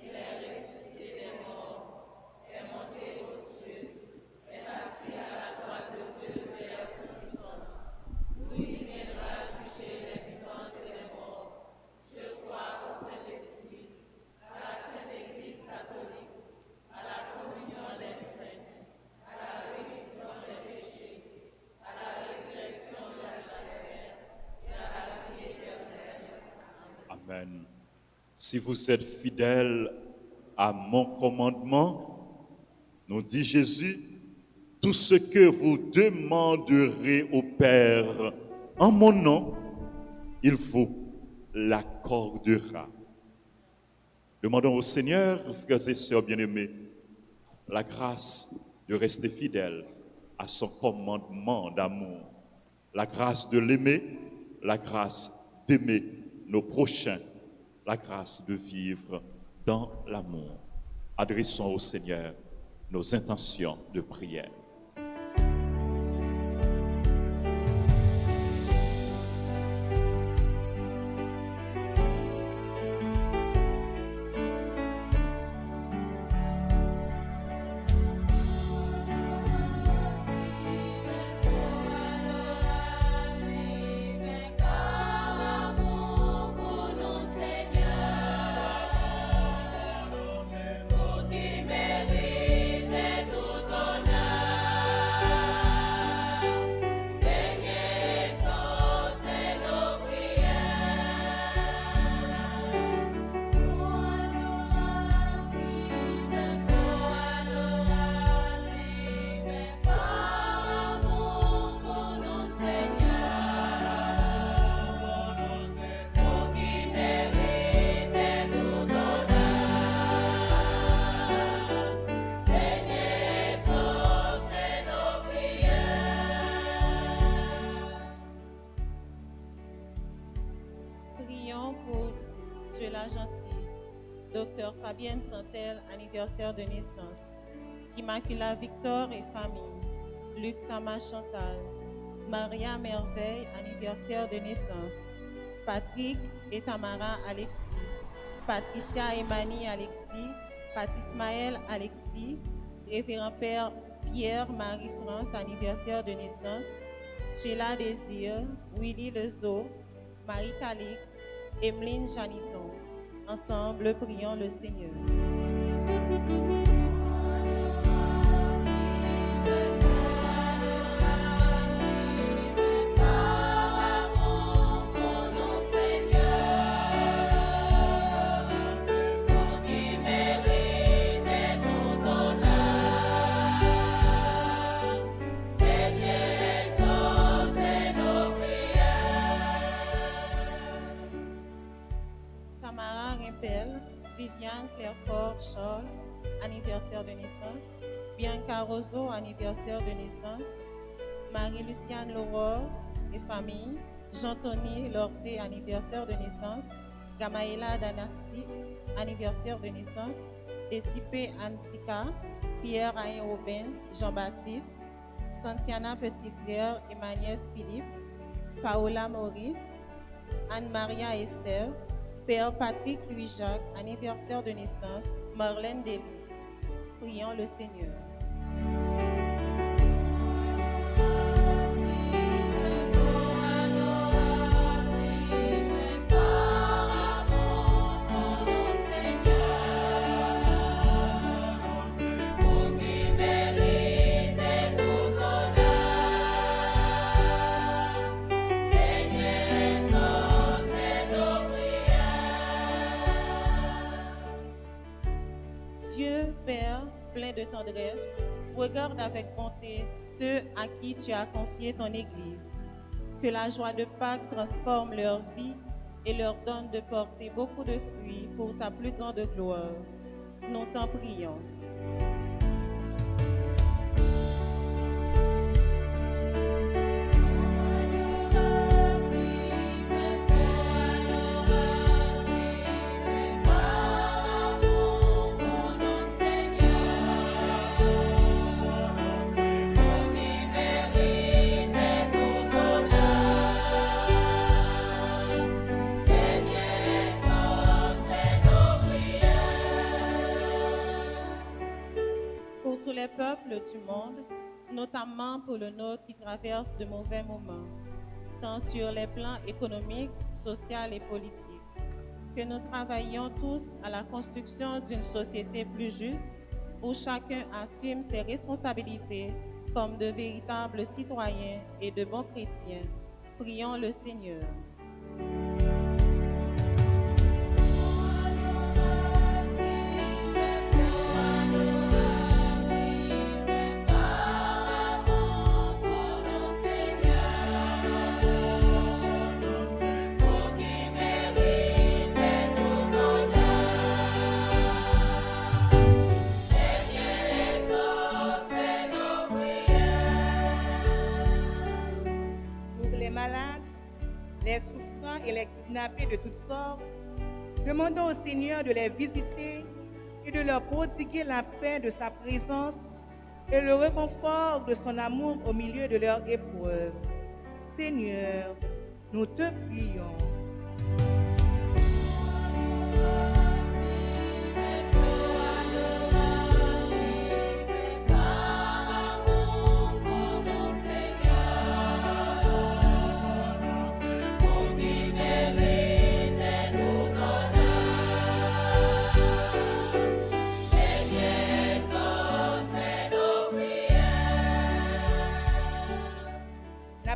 il est ressuscité des morts, est monté aux cieux, est assis à la droite de Dieu le Père Tout-Puissant, d'où il viendra juger les vivants et les morts. Je crois au Saint-Esprit, à la Sainte Église catholique, à la communion des saints, à la rémission des péchés, à la résurrection de la chair et à la vie éternelle. Amen. Si vous êtes fidèles à mon commandement, nous dit Jésus, tout ce que vous demanderez au Père en mon nom, il vous l'accordera. Demandons au Seigneur, frères et sœurs bien-aimés, la grâce de rester fidèles à son commandement d'amour, la grâce de l'aimer, la grâce d'aimer nos prochains, la grâce de vivre dans l'amour. Adressons au Seigneur nos intentions de prière. Prions pour Dieu la gentille, Docteur Fabienne Santel, anniversaire de naissance, Immacula Victor et famille, Luc Sama Chantal, Maria Merveille, anniversaire de naissance, Patrick et Tamara Alexis, Patricia Emani Alexis, Patismaël Alexis, Révérend Père Pierre-Marie-France, anniversaire de naissance, Sheila Désir, Willy Lezo, Marie Calix, Emeline Janiton. Ensemble, prions le Seigneur. Tamara Rimpel, Viviane Clairefort Charles, anniversaire de naissance, Bianca Roseau, anniversaire de naissance, Marie-Luciane Laurore et famille, Jean-Tony Lorté, anniversaire de naissance, Gamaïla Danasti, anniversaire de naissance, Dessipé Ansika, Pierre Ayen Robens, Jean-Baptiste, Santiana Petit Frère et Magnès Philippe, Paola Maurice, Anne-Maria Esther, Père Patrick Louis-Jacques, anniversaire de naissance, Marlène Delis. Prions le Seigneur. regarde avec bonté ceux à qui tu as confié ton Église. Que la joie de Pâques transforme leur vie et leur donne de porter beaucoup de fruits pour ta plus grande gloire. Nous t'en prions. Pour tous les peuples du monde, notamment pour le nôtre qui traverse de mauvais moments, tant sur les plans économiques, social et politiques, que nous travaillions tous à la construction d'une société plus juste où chacun assume ses responsabilités comme de véritables citoyens et de bons chrétiens. Prions le Seigneur. Pour les malades, les souffrants et les kidnappés de toutes sortes, demandons au Seigneur de les visiter et de leur prodiguer la paix de sa présence et le réconfort de son amour au milieu de leur épreuve. Seigneur, nous te prions.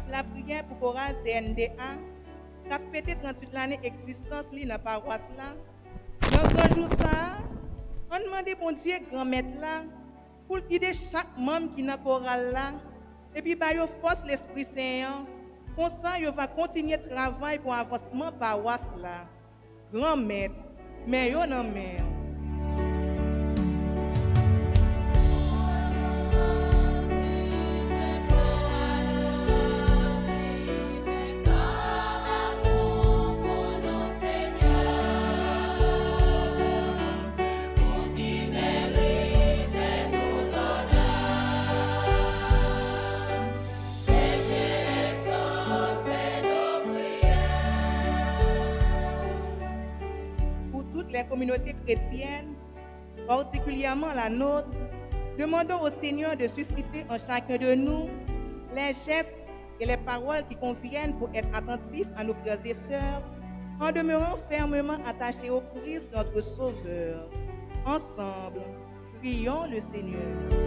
La prière pour chorale CNDA, qui a fêté 38 l'année d'existence dans la paroisse là. Dans grand jour ça, on demande bon Dieu grand maître là pour guider chaque membre qui est dans la chorale là et puis bah yo force l'Esprit Saint. Comme ça yo va continuer le travail pour avancement paroisse là. Grand maître, mais yo non mais les communautés chrétiennes, particulièrement la nôtre, demandons au Seigneur de susciter en chacun de nous les gestes et les paroles qui conviennent pour être attentifs à nos frères et sœurs, en demeurant fermement attachés au Christ, notre Sauveur. Ensemble, prions le Seigneur.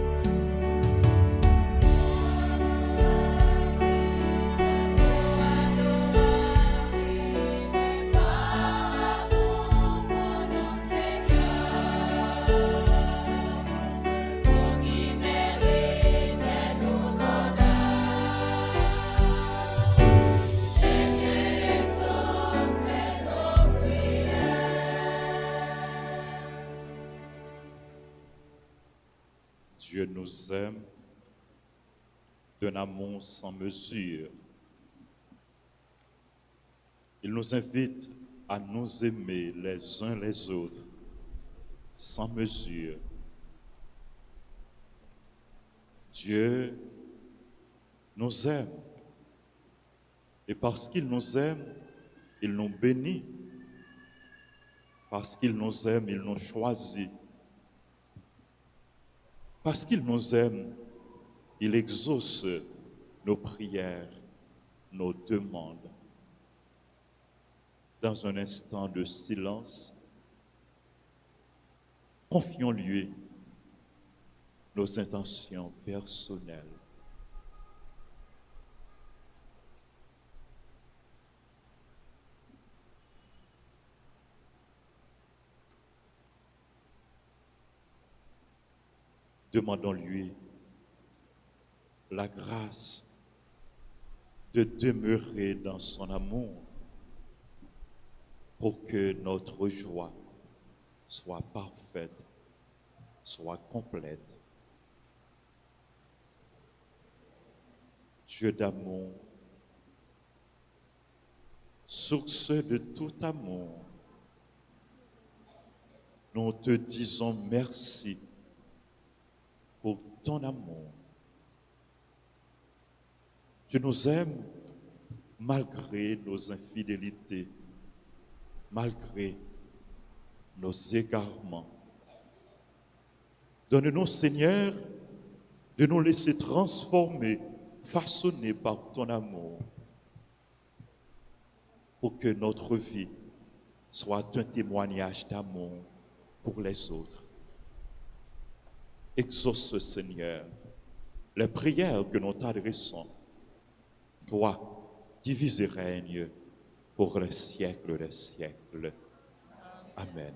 Dieu nous aime d'un amour sans mesure. Il nous invite à nous aimer les uns les autres sans mesure. Dieu nous aime et parce qu'il nous aime, il nous bénit. Parce qu'il nous aime, il nous choisit. Parce qu'il nous aime, il exauce nos prières, nos demandes. Dans un instant de silence, confions-lui nos intentions personnelles. Demandons-lui la grâce de demeurer dans son amour pour que notre joie soit parfaite, soit complète. Dieu d'amour, source de tout amour, nous te disons merci pour ton amour. Tu nous aimes malgré nos infidélités, malgré nos égarements. Donne-nous, Seigneur, de nous laisser transformer, façonner par ton amour, pour que notre vie soit un témoignage d'amour pour les autres. Exauce, Seigneur, les prières que nous t'adressons, toi qui vis et règnes pour les siècles des siècles. Amen.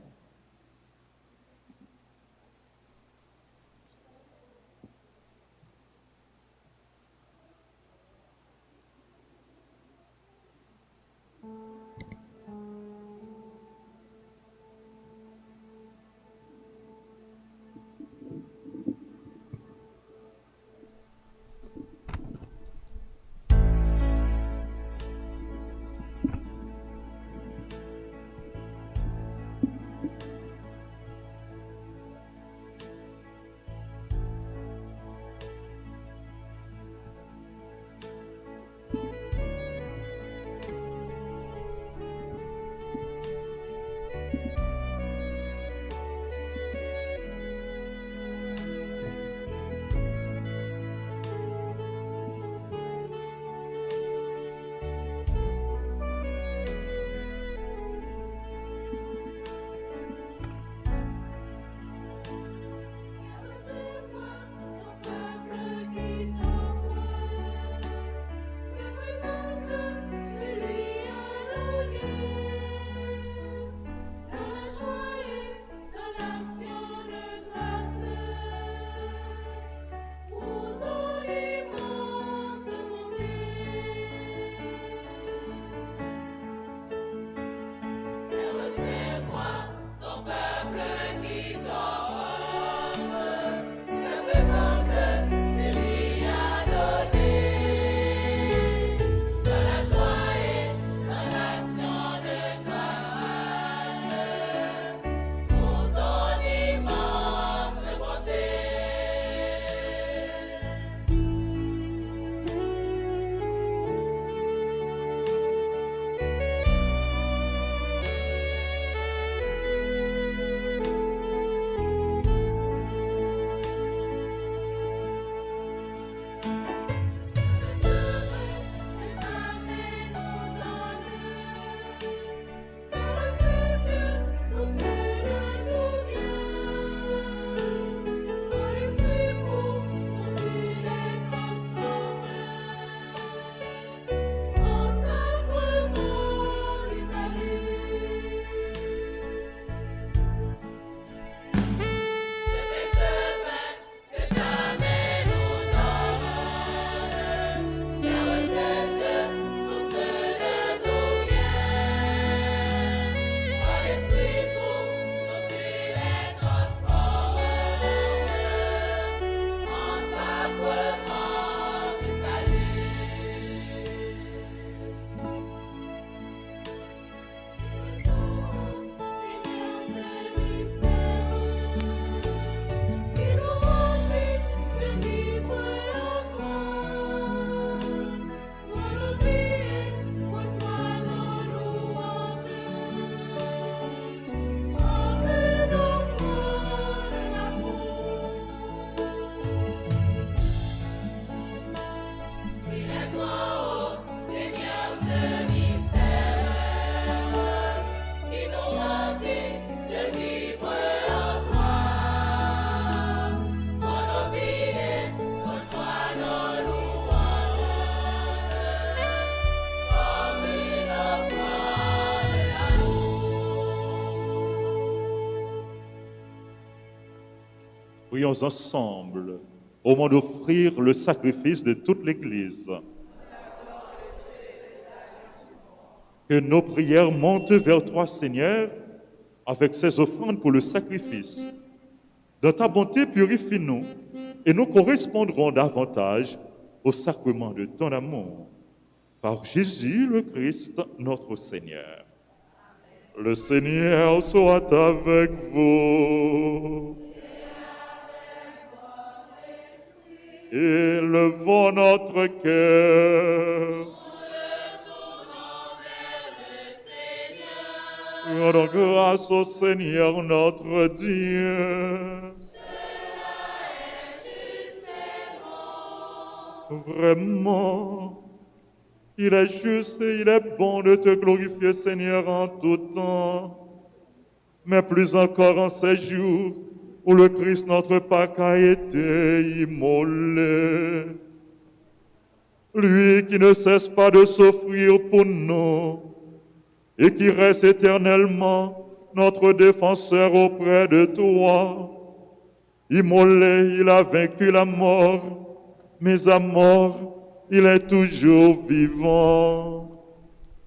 Prions ensemble au moment d'offrir le sacrifice de toute l'Église. Que nos prières montent vers toi, Seigneur, avec ces offrandes pour le sacrifice. Dans ta bonté, purifie-nous et nous correspondrons davantage au sacrement de ton amour. Par Jésus le Christ, notre Seigneur. Le Seigneur soit avec vous. Élevons notre cœur. Rendons grâce au Seigneur notre Dieu. Vraiment, il est juste et il est bon de te glorifier, Seigneur, en tout temps, mais plus encore en ces jours où le Christ, notre Pâque, a été immolé. Lui qui ne cesse pas de s'offrir pour nous et qui reste éternellement notre défenseur auprès de toi. Immolé, il a vaincu la mort, mais à mort, il est toujours vivant.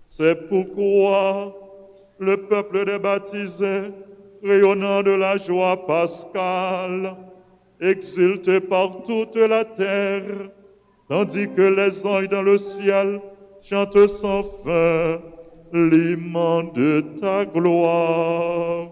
C'est pourquoi le peuple des baptisés, rayonnant de la joie pascale, exulte par toute la terre, tandis que les anges dans le ciel chantent sans fin l'hymne de ta gloire.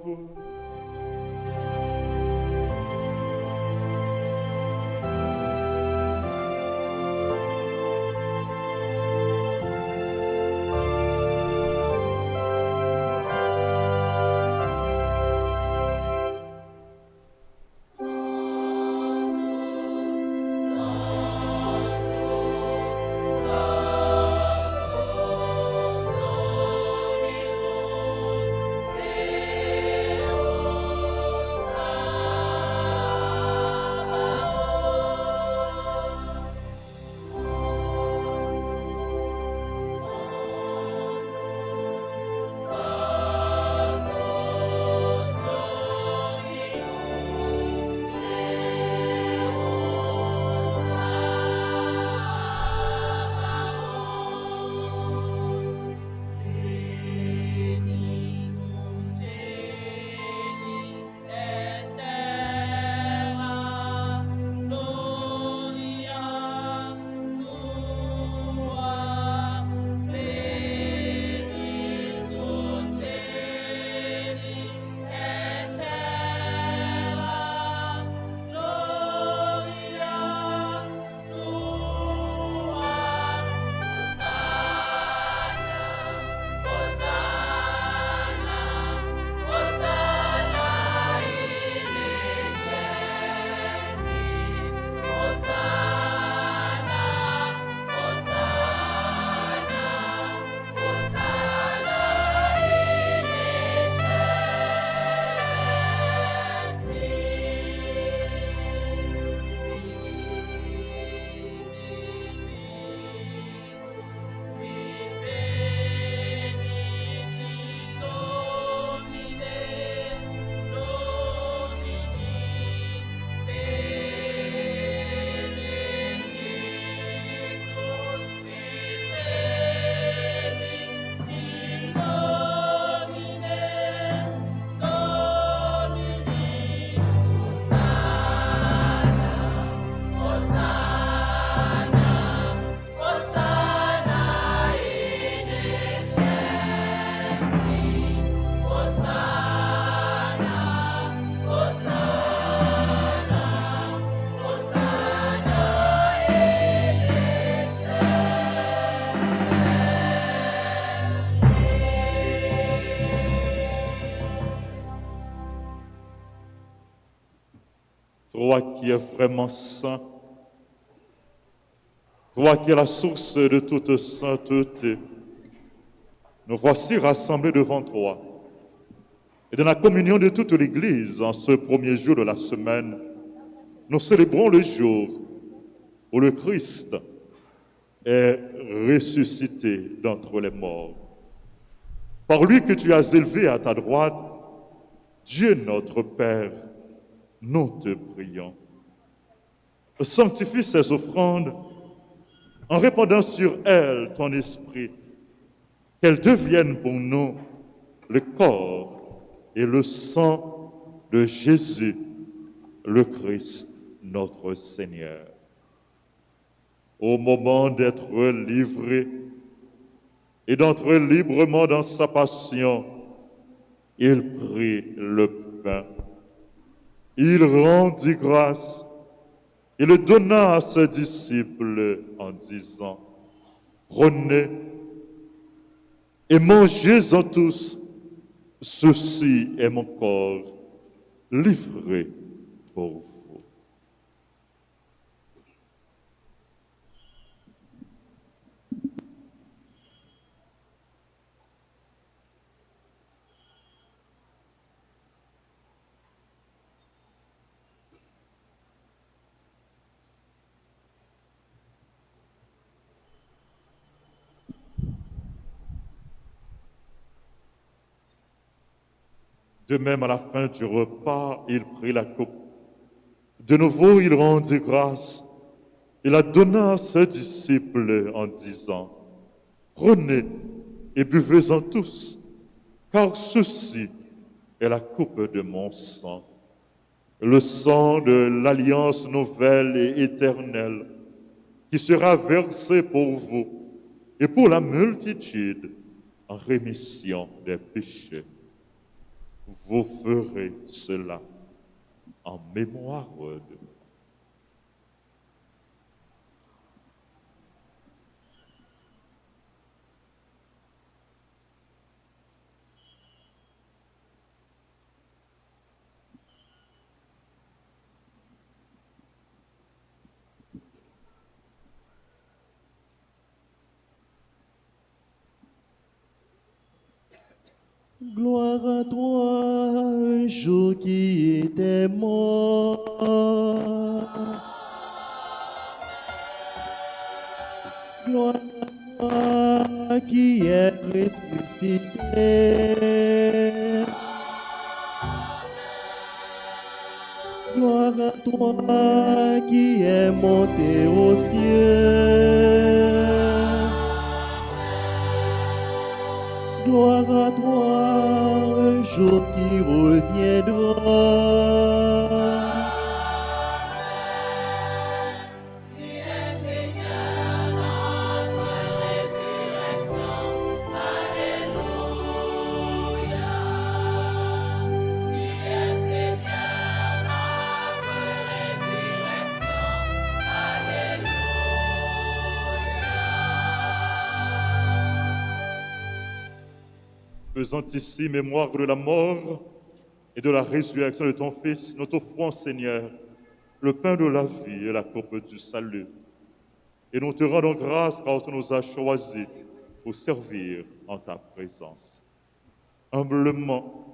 Toi qui es vraiment saint, toi qui es la source de toute sainteté, nous voici rassemblés devant toi. Et dans la communion de toute l'Église, en ce premier jour de la semaine, nous célébrons le jour où le Christ est ressuscité d'entre les morts. Par lui que tu as élevé à ta droite, Dieu notre Père, nous te prions. Sanctifie ces offrandes en répandant sur elles ton esprit, qu'elles deviennent pour nous le corps et le sang de Jésus, le Christ, notre Seigneur. Au moment d'être livré et d'entrer librement dans sa passion, il prit le pain. Il rendit grâce et le donna à ses disciples en disant, « Prenez et mangez-en tous, ceci est mon corps livré pour vous. » De même, à la fin du repas, il prit la coupe. De nouveau, il rendit grâce. Il la donna à ses disciples en disant, « Prenez et buvez-en tous, car ceci est la coupe de mon sang, le sang de l'alliance nouvelle et éternelle, qui sera versé pour vous et pour la multitude en rémission des péchés. Vous ferez cela en mémoire de moi. » Gloire à toi, un jour qui était mort. Gloire à toi qui est ressuscité. Gloire à toi qui est monté aux cieux. Gloire à toi, un jour qui reviendra. Tu es Seigneur, notre résurrection. Alléluia. Tu es Seigneur, notre résurrection. Alléluia. Faisant ici mémoire de la mort et de la résurrection de ton Fils, nous t'offrons, Seigneur, le pain de la vie et la coupe du salut. Et nous te rendons grâce car tu nous as choisis pour servir en ta présence. Humblement,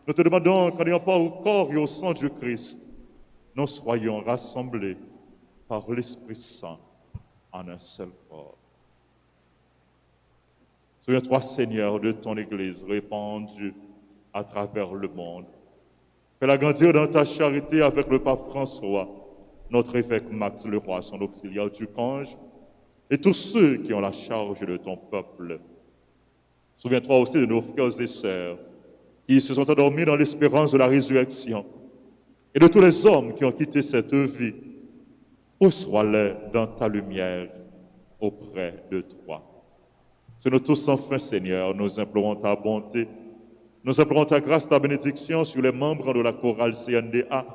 nous te demandons qu'en ayant part au corps et au sang du Christ, nous soyons rassemblés par l'Esprit Saint en un seul corps. Souviens-toi, Seigneur, de ton Église répandue à travers le monde. Fais-la grandir dans ta charité avec le pape François, notre évêque Max Leroy, son auxiliaire du Cange, et tous ceux qui ont la charge de ton peuple. Souviens-toi aussi de nos frères et sœurs qui se sont endormis dans l'espérance de la résurrection et de tous les hommes qui ont quitté cette vie. Reçois-les dans ta lumière auprès de toi. Sur nous tous enfin, Seigneur, nous implorons ta bonté, nous implorons ta grâce, ta bénédiction sur les membres de la chorale CNDA,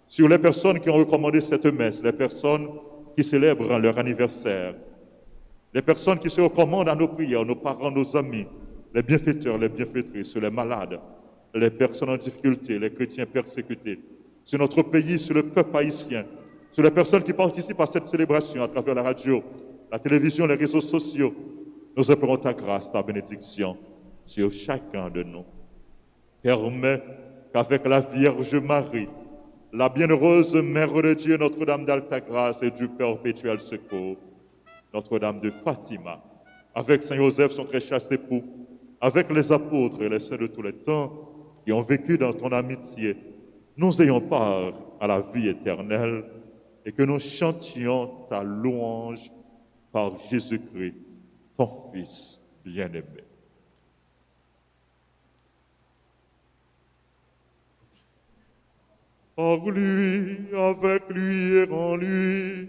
sur les personnes qui ont recommandé cette messe, les personnes qui célèbrent leur anniversaire, les personnes qui se recommandent à nos prières, nos parents, nos amis, les bienfaiteurs, les bienfaitrices, les malades, les personnes en difficulté, les chrétiens persécutés, sur notre pays, sur le peuple haïtien, sur les personnes qui participent à cette célébration à travers la radio, la télévision, les réseaux sociaux. Nous implorons ta grâce, ta bénédiction sur chacun de nous. Permets qu'avec la Vierge Marie, la bienheureuse Mère de Dieu, Notre-Dame d'Alta Grâce et du Perpétuel Secours, Notre-Dame de Fatima, avec Saint Joseph, son très chaste époux, avec les apôtres et les saints de tous les temps qui ont vécu dans ton amitié, nous ayons part à la vie éternelle et que nous chantions ta louange par Jésus-Christ, ton Fils bien-aimé. Par lui, avec lui et en lui,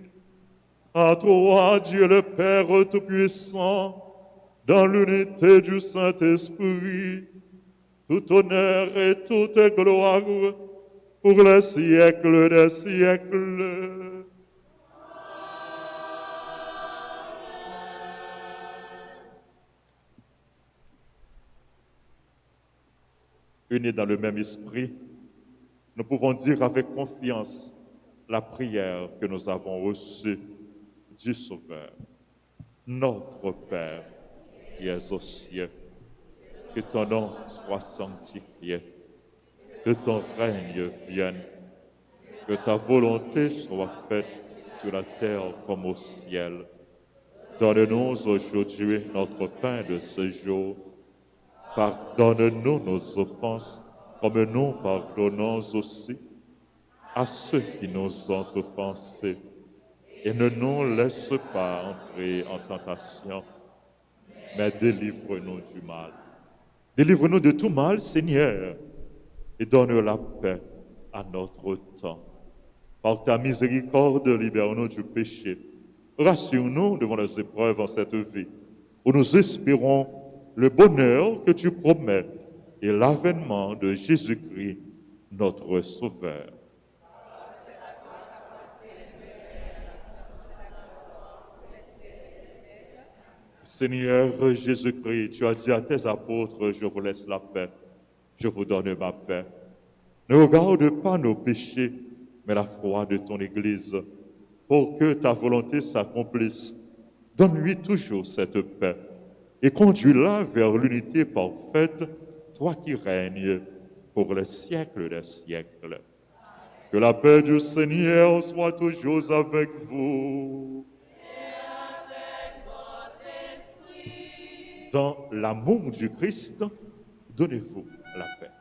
à toi, Dieu le Père Tout-Puissant, dans l'unité du Saint-Esprit, tout honneur et toute gloire pour les siècles des siècles. Unis dans le même esprit, nous pouvons dire avec confiance la prière que nous avons reçue du Sauveur. Notre Père, qui es aux cieux, que ton nom soit sanctifié, que ton règne vienne, que ta volonté soit faite sur la terre comme au ciel. Donne-nous aujourd'hui notre pain de ce jour. Pardonne-nous nos offenses, comme nous pardonnons aussi à ceux qui nous ont offensés. Et ne nous laisse pas entrer en tentation, mais délivre-nous du mal. Délivre-nous de tout mal, Seigneur, et donne la paix à notre temps. Par ta miséricorde, libère-nous du péché. Rassure-nous devant les épreuves en cette vie, où nous espérons le bonheur que tu promets et l'avènement de Jésus-Christ, notre Sauveur. Seigneur Jésus-Christ, tu as dit à tes apôtres, je vous laisse la paix, je vous donne ma paix. Ne regarde pas nos péchés, mais la foi de ton Église, pour que ta volonté s'accomplisse. Donne-lui toujours cette paix et conduis-la vers l'unité parfaite, toi qui règnes pour les siècles des siècles. Que la paix du Seigneur soit toujours avec vous. Dans l'amour du Christ, donnez-vous la paix.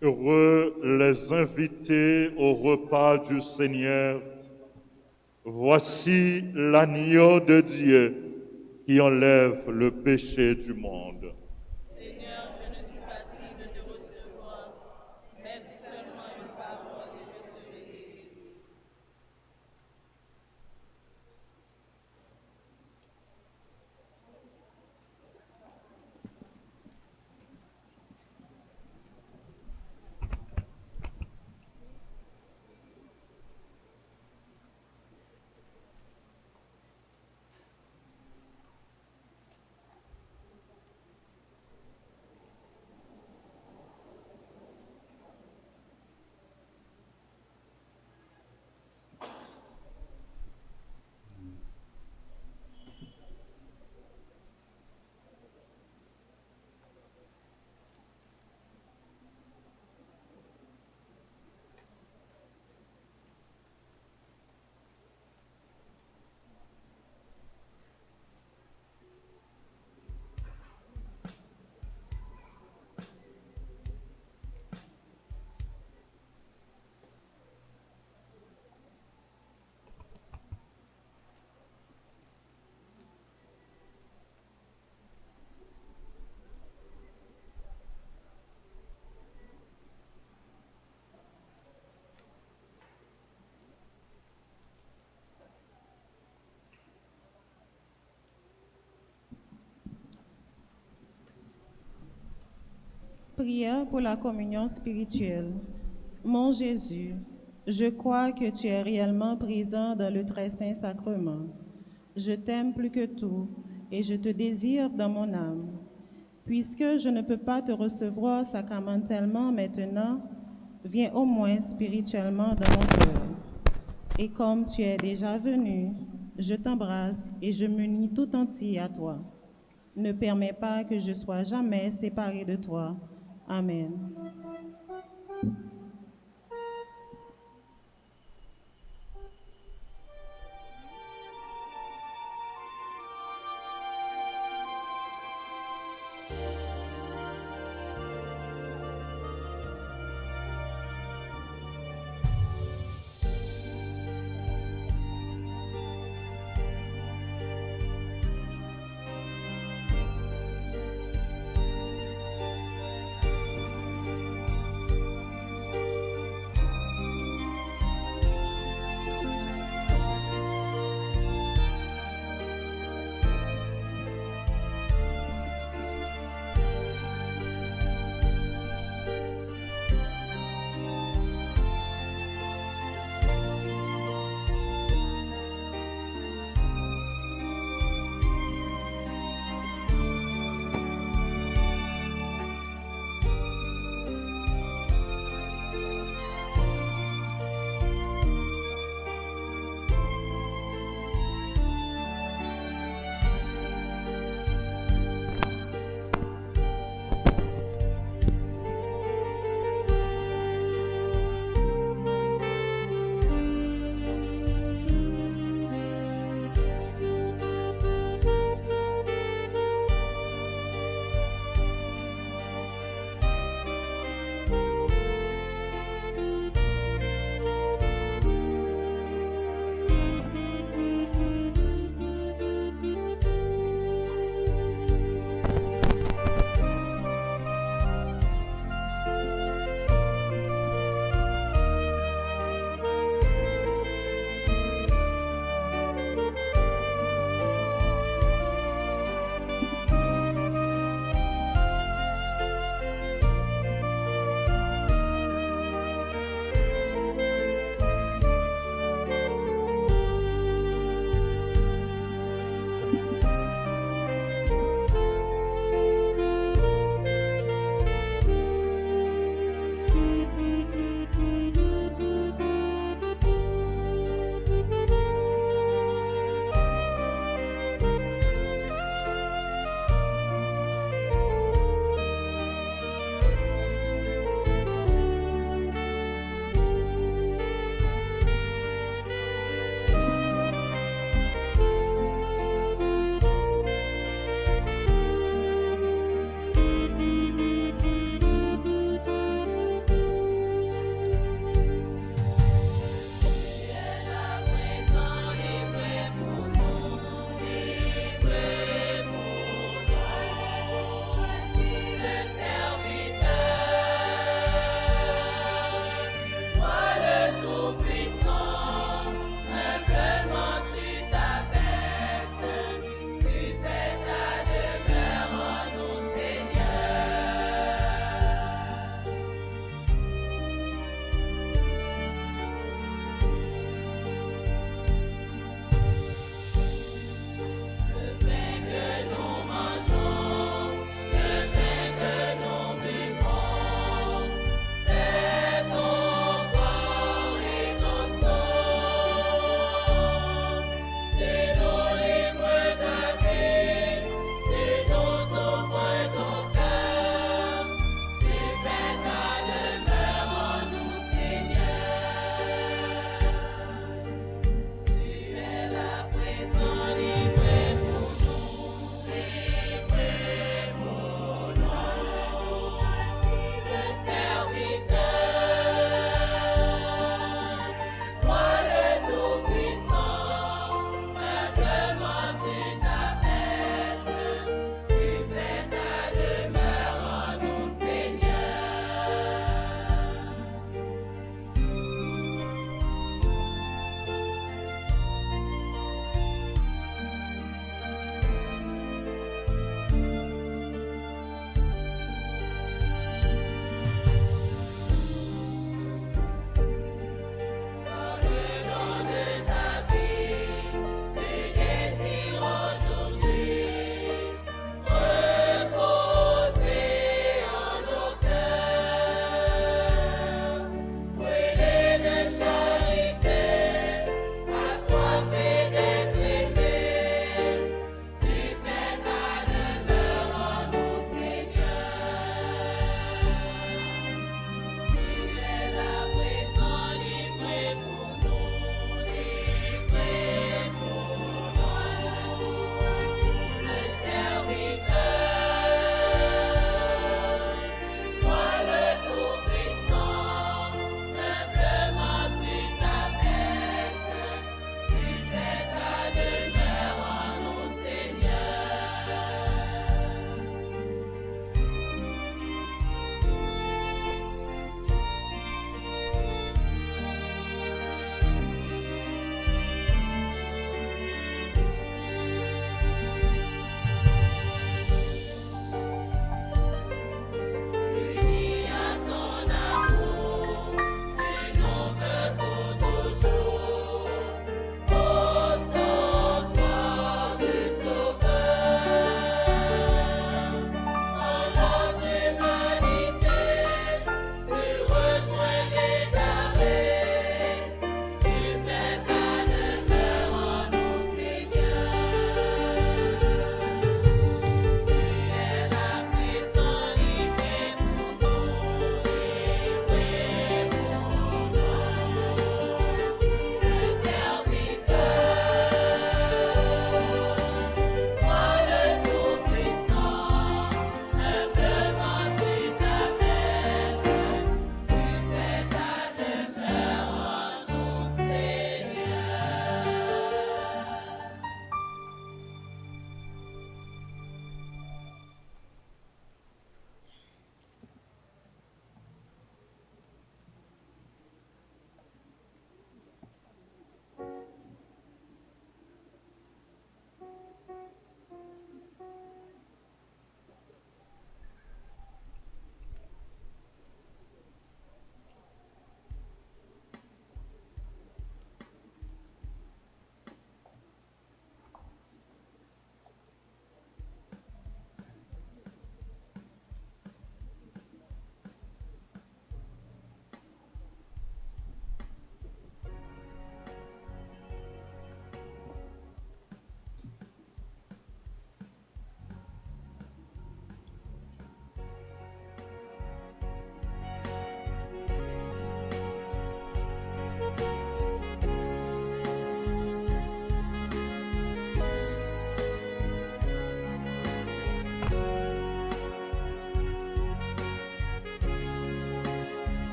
Heureux les invités au repas du Seigneur. Voici l'agneau de Dieu qui enlève le péché du monde. Seigneur Prière pour la communion spirituelle. Mon Jésus, je crois que tu es réellement présent dans le très saint sacrement. Je t'aime plus que tout et je te désire dans mon âme. Puisque je ne peux pas te recevoir sacramentellement maintenant, viens au moins spirituellement dans mon cœur. Et comme tu es déjà venu, je t'embrasse et je m'unis tout entier à toi. Ne permets pas que je sois jamais séparé de toi. Amen.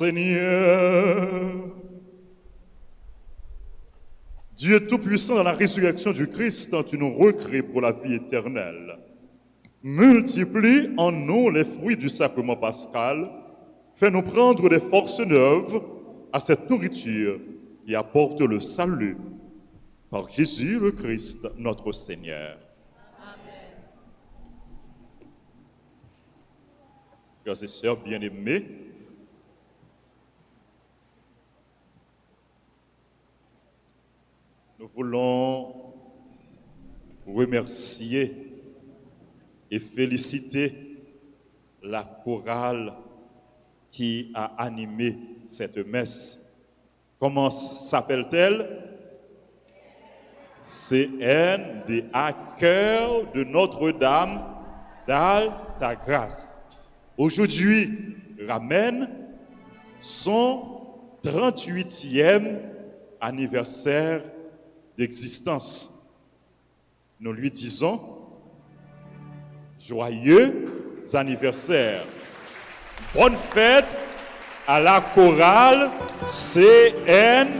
Seigneur. Dieu Tout-Puissant, dans la résurrection du Christ, tu nous recrées pour la vie éternelle. Multiplie en nous les fruits du sacrement pascal. Fais-nous prendre des forces neuves à cette nourriture qui apporte le salut. Par Jésus le Christ, notre Seigneur. Amen. Frères et sœurs bien-aimés, nous voulons remercier et féliciter la chorale qui a animé cette messe. Comment s'appelle-t-elle? CNDA, Cœur de Notre-Dame d'Altagrace. Aujourd'hui, ramène son 38e anniversaire d'existence. Nous lui disons joyeux anniversaire. Bonne fête à la chorale CNDA.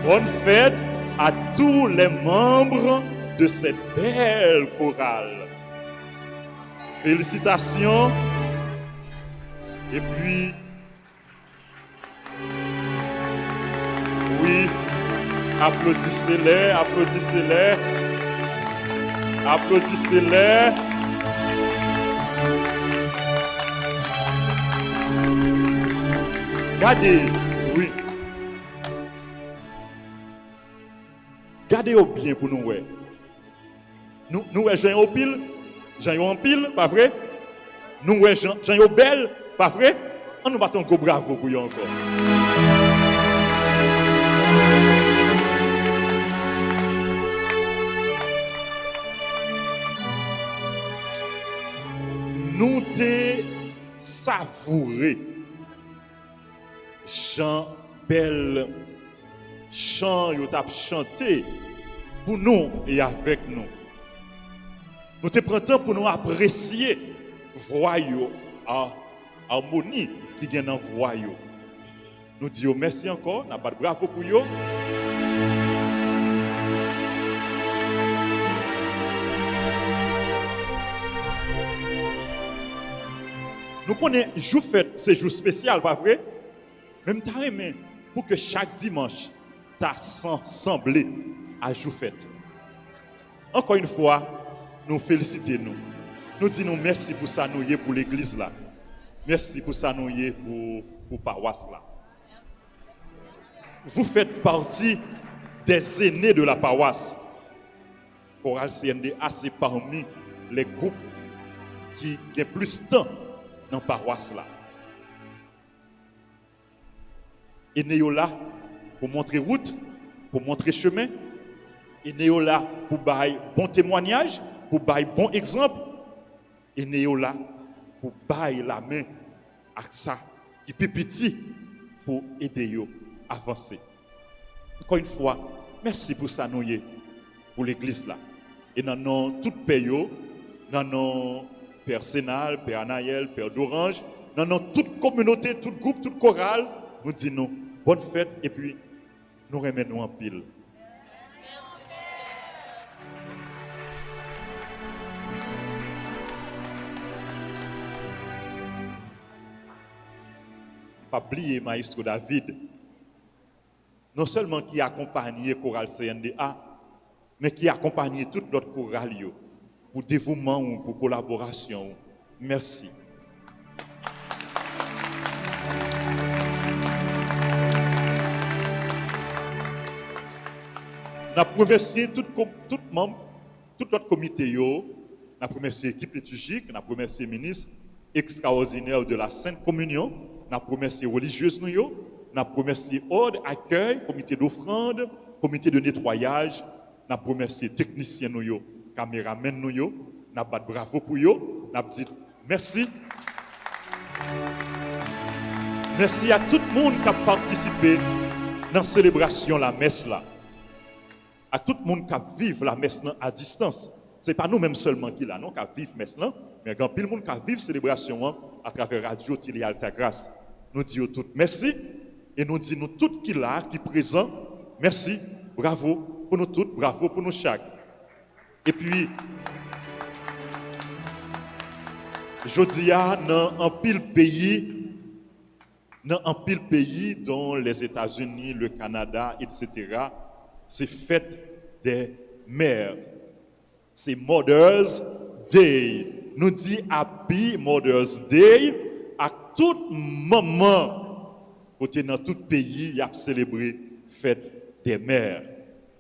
Bonne fête à tous les membres de cette belle chorale. Félicitations. Et puis, oui, applaudissez-les, applaudissez-les, applaudissez-les. Gardez, oui. Gardez au bien pour nous. Nous, j'ai au pile, j'ai en pile, pas vrai? Nous, j'ai au belle, pas vrai? On nous battons encore bravo pour eux encore. Nous t'es savouré. Jean Belle chant, yo t'a chanté pour nous et avec nous. Nous te prenons pour nous apprécier voix en harmonie qui vient dans voix. Nous disons merci encore, n'a pas de bravo pour vous. Nous connaissons jour fête, c'est jour spécial, pas vrai? Même t'as aimé pour que chaque dimanche, t'as semblé à jour fête. Encore une fois, nous félicitons nous. Nous disons merci pour ça nous pour l'église là. Merci pour ça nous pour paroisse là. Vous faites partie des aînés de la paroisse. Chorale CNDA, c'est parmi les groupes qui ont plus de temps dans la paroisse là. Et nous sommes là pour montrer route, pour montrer chemin. Et nous sommes là pour bailler bon témoignage, pour bailler bon exemple. Et nous sommes là pour bailler la main à ça qui est petit pour aider à avancer. Encore une fois, merci pour ça nous pour l'église là. Et dans tout pays, dans nos Père Sénal, Père Anaël, Père d'Orange, dans toute communauté, tout groupe, toute chorale, nous disons bonne fête et puis nous remettons en pile. Pas oublier Maestro David, non seulement qui accompagnait chorale CNDA, mais qui accompagnait toute l'autre chorale pour dévouement ou pour collaboration. Merci. Nous remercions tout membre, tout notre comité, nous remercions l'équipe liturgique, nous remercions les ministres extraordinaires de la Sainte Communion, nous remercions les religieuses, nous remercions ordre, accueil, comité d'offrande, comité de nettoyage, nous remercions les techniciens, nous, caméramens, nous bat bravo pour eux, nous dit merci. Merci à tout le monde qui a participé dans la célébration de la messe là. À tout le monde qui vive la messe à distance. c'est pas nous-mêmes seulement qui là, non, qui vivent messe là, mais grand pile monde qui vivent célébration hein, à travers Radio Télé Alta Grâce. Nous disons tout merci et nous disons tout qui là, qui présent, merci, bravo pour nous tous, bravo pour nous chaque. Et puis, je dis dans un pile pays, dont les États-Unis, le Canada, etc., c'est fête des mères. C'est Mother's Day. Nous dit Happy Mother's Day à tout moment. Côté dans tout pays, il y a célébré fête des mères.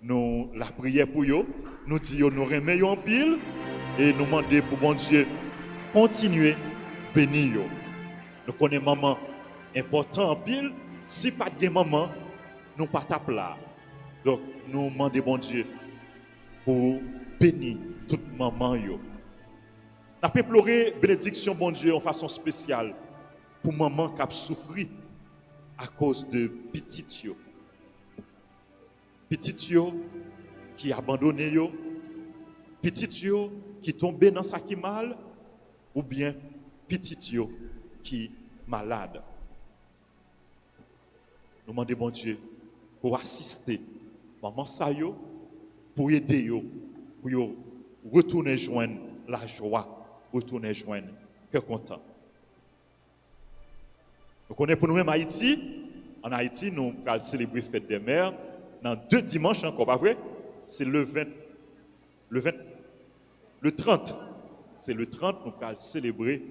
Nous la prière pour eux, nous disons nous remercions en pile et nous demandons pour bon Dieu continuer bénir eux. Nous connaissons maman important en pile, si pas de maman, nous pas tape là. Donc nous demandons bon Dieu pour bénir toute maman yo. N'a pas pleurer bénédiction bon Dieu en façon spéciale pour maman qui a souffert à cause de petit yo. Petit yo qui abandonné yo, petit yo qui tombé dans sa qui mal ou bien petit yo qui malade. Nous demandons bon Dieu pour assister maman sa yo, pour aider yo, pour yo retourner joindre la joie, retourner joindre cœur content. Nous connaissons pour nous-mêmes Haïti. En Haïti, nous allons célébrer fête des mères dans 2 dimanches encore, pas vrai? C'est le 30. C'est le 30, nous allons célébrer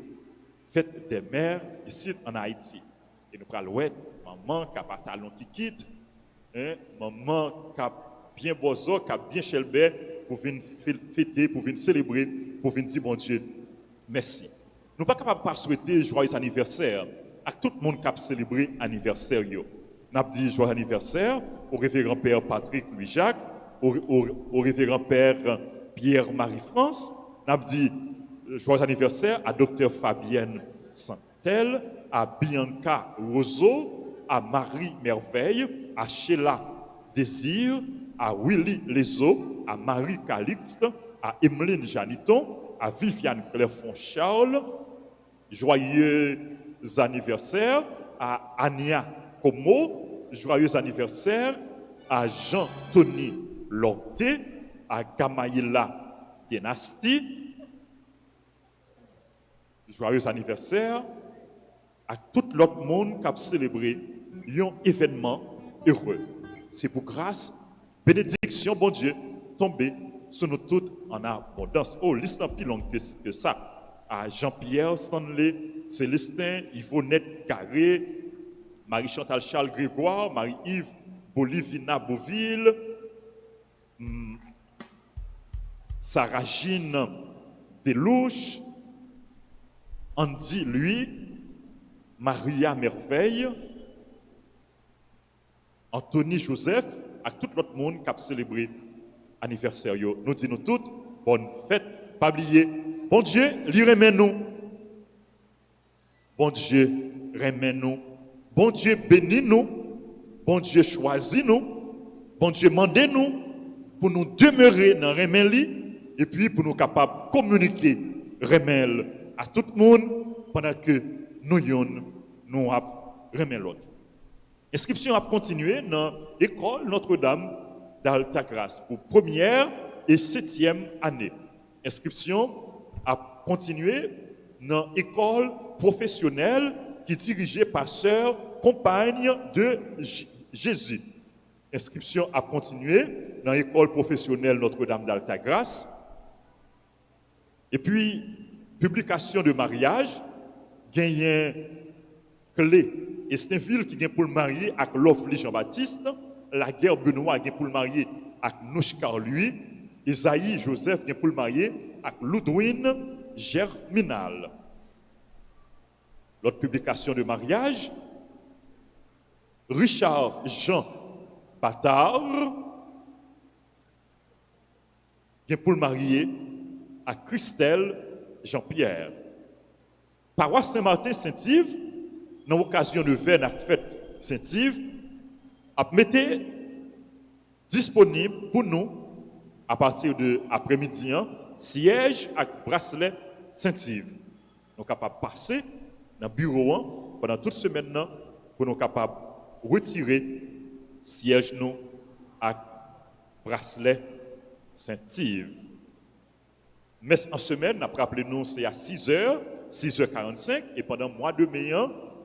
fête des mères ici en Haïti. Et nous allons voir maman qui a pas talon qui quitte, hein? Maman qui a bien bozo, qui a bien chelbert pour venir fêter, pour venir célébrer, pour venir dire bon Dieu, merci. Nous ne sommes pas capables de souhaiter joyeux anniversaire à tout le monde qui a célébré l'anniversaire. Nous avons dit joyeux anniversaire au révérend père Patrick Louis-Jacques, au révérend père Pierre-Marie-France. Nous avons dit joyeux anniversaire à docteur Fabienne Santel, à Bianca Roseau, à Marie Merveille, à Sheila Désir, à Willy Lezo, à Marie Calixte, à Emeline Janiton, à Viviane Clerfond-Charles. Joyeux anniversaire à Ania Como. Joyeux anniversaire à Jean-Tony Lorté, à Gamaïla Dynastie. Joyeux anniversaire à tout l'autre monde qui a célébré un événement heureux. C'est pour grâce, bénédiction, bon Dieu, tomber sur nous toutes en abondance. Oh, liste plus longue que ça. À Jean-Pierre Stanley, Célestin, Yvonnette Carré, Marie-Chantal Charles Grégoire, Marie-Yves Bolivina Beauville, Sarah-Jeanne Delouche, Andy Lui, Maria Merveille, Anthony Joseph, à tout l'autre monde qui a célébré l'anniversaire. Nous disons toutes, bonne fête, pas oublier. Bon Dieu, lui remet nous. Bon Dieu, remet nous. Bon Dieu, bénis nous. Bon Dieu, choisit nous. Bon Dieu, mandez nous pour nous demeurer dans remède et puis pour nous capables de communiquer remède à tout le monde pendant que nous remet l'autre. L'inscription a continué dans l'école Notre-Dame d'Altagrace pour 1e et 7e année. L'inscription a continué dans l'école professionnelle qui est dirigée par sœur compagne de Jésus. L'inscription a continué dans l'école professionnelle Notre-Dame d'Altagrace. Et puis, publication de mariage, gagné clé. Et c'est une ville qui vient pour le marier avec Lovely Jean-Baptiste, la guerre Benoît vient pour le marier avec Nouchkar lui, Isaïe Joseph vient pour le marier avec Ludwine Germinal. L'autre publication de mariage, Richard Jean Patard vient pour le marier à Christelle Jean-Pierre. Paroisse Saint-Martin Saint-Yves, dans l'occasion de veine à fête Saint-Yves, a mis disponible pour nous, à partir de l'après-midi, siège avec bracelet ceinture. Nous sommes capables de passer dans le bureau pendant toute semaine pour nous capables de retirer siège nous avec bracelet ceinture. Mais en semaine, nous avons rappelé nous, c'est à 6h, 6h45, et pendant le mois de mai,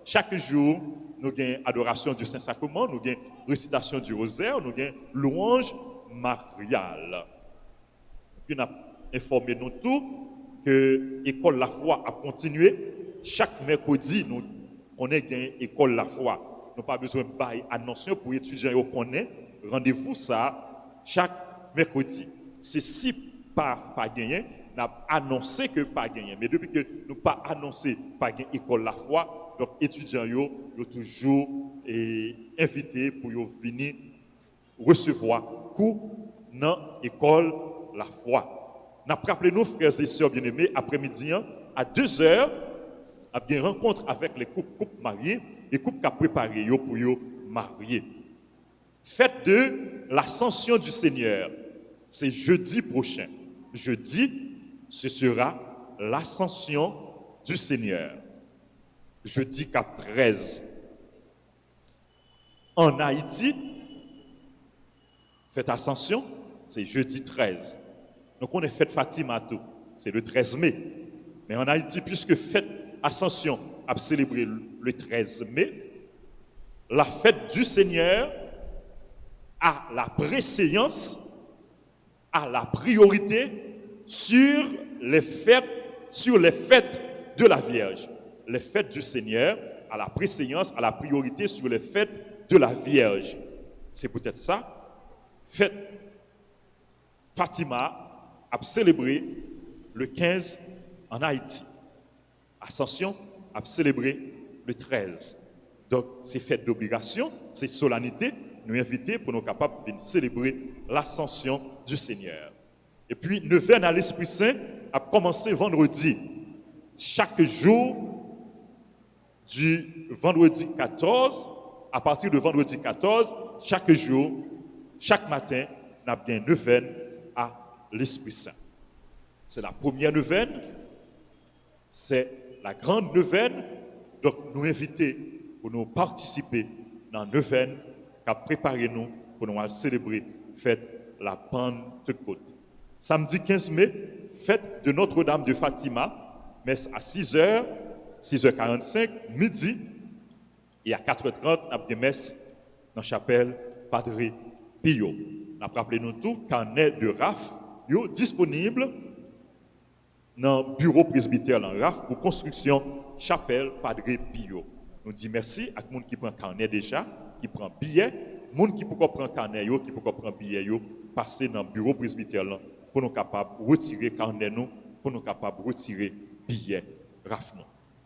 chaque jour, nous avons adoration du Saint-Sacrement, nous avons récitation du rosaire, nous avons louange mariale. Puis nous avons informé nous tous que l'école La Foi a continué. Chaque mercredi, nous avons une école La Foi. Nous n'avons pas besoin de bail annoncer pour les étudiants qui connaissent. Rendez-vous ça chaque mercredi. C'est si pas gagné, nous avons annoncé que pas gagné. Mais depuis que nous n'avons pas annoncé pas gagné école La Foi, donc les étudiants sont toujours invités pour venir recevoir cours dans l'école La Foi. Nous avons rappelé nos frères et sœurs bien-aimés, après-midi, à 2h, à bien rencontre avec les couples mariés, les couples qui ont préparé pour marier. Fête de l'Ascension du Seigneur, c'est jeudi prochain. Jeudi, ce sera l'Ascension du Seigneur. Jeudi 13. En Haïti, fête Ascension, c'est jeudi 13. Donc on est fête Fatima tout, c'est le 13 mai. Mais en Haïti, puisque fête Ascension a célébré le 13 mai, la fête du Seigneur a la préséance, a la priorité sur les fêtes de la Vierge. Les fêtes du Seigneur a la préséance, a la priorité sur les fêtes de la Vierge. C'est peut-être ça. Fête Fatima a célébré le 15 en Haïti. Ascension a célébré le 13. Donc, c'est fête d'obligation, c'est solennité, nous inviter pour nous capables de célébrer l'ascension du Seigneur. Et puis, neuvaine à l'Esprit Saint a commencé vendredi. Chaque jour du vendredi 14, à partir de vendredi 14, chaque jour, chaque matin, on a bien neuvaine à l'Esprit Saint. C'est la première neuvaine, c'est la grande neuvaine. Donc, nous inviter pour nous participer dans la neuvaine qui a préparé nous pour nous célébrer fête la Pentecôte. Samedi 15 mai, fête de Notre-Dame de Fatima, messe à 6h, 6h45, midi, et à 4h30, on a des messes dans la chapelle Padre Pio. On a rappelé nous tout carnet de RAF disponible dans le bureau presbytère en RAF pour construction chapelle Padre Pio. Nous disons merci à tout le monde qui prend carnet déjà, qui prend billet, les gens qui peuvent prendre carnet, qui peuvent prendre billet, passer dans le bureau presbytère pour nous capables de retirer carnet, pour nous capables de retirer billet RAF.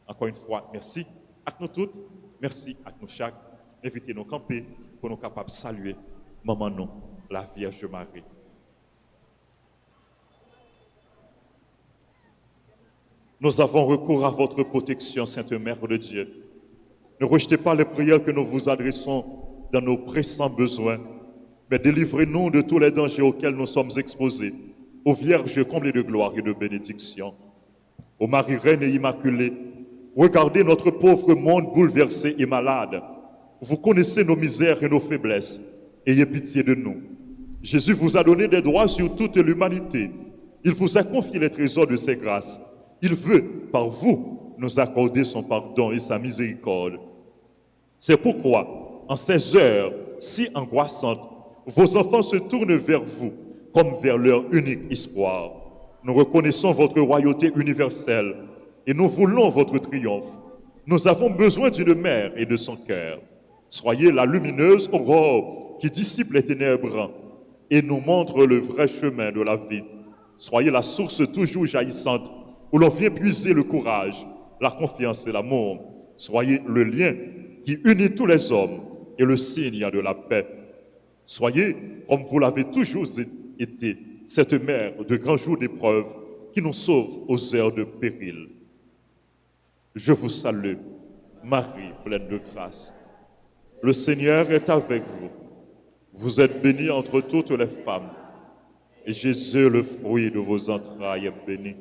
Encore une fois, merci à nous toutes, merci à nous chaque. Invitez-nous camper pour nous capables de saluer maman nous, la Vierge Marie. Nous avons recours à votre protection, Sainte Mère de Dieu. Ne rejetez pas les prières que nous vous adressons dans nos pressants besoins, mais délivrez-nous de tous les dangers auxquels nous sommes exposés. Ô Vierge comblée de gloire et de bénédiction, ô Marie Reine et Immaculée, regardez notre pauvre monde bouleversé et malade. Vous connaissez nos misères et nos faiblesses. Ayez pitié de nous. Jésus vous a donné des droits sur toute l'humanité. Il vous a confié les trésors de ses grâces. Il veut, par vous, nous accorder son pardon et sa miséricorde. C'est pourquoi, en ces heures si angoissantes, vos enfants se tournent vers vous comme vers leur unique espoir. Nous reconnaissons votre royauté universelle et nous voulons votre triomphe. Nous avons besoin d'une mère et de son cœur. Soyez la lumineuse aurore qui dissipe les ténèbres et nous montre le vrai chemin de la vie. Soyez la source toujours jaillissante où l'on vient puiser le courage, la confiance et l'amour. Soyez le lien qui unit tous les hommes et le signe de la paix. Soyez, comme vous l'avez toujours été, cette mère de grands jours d'épreuve qui nous sauve aux heures de péril. Je vous salue, Marie pleine de grâce. Le Seigneur est avec vous. Vous êtes bénie entre toutes les femmes, Et Jésus, le fruit de vos entrailles, est béni.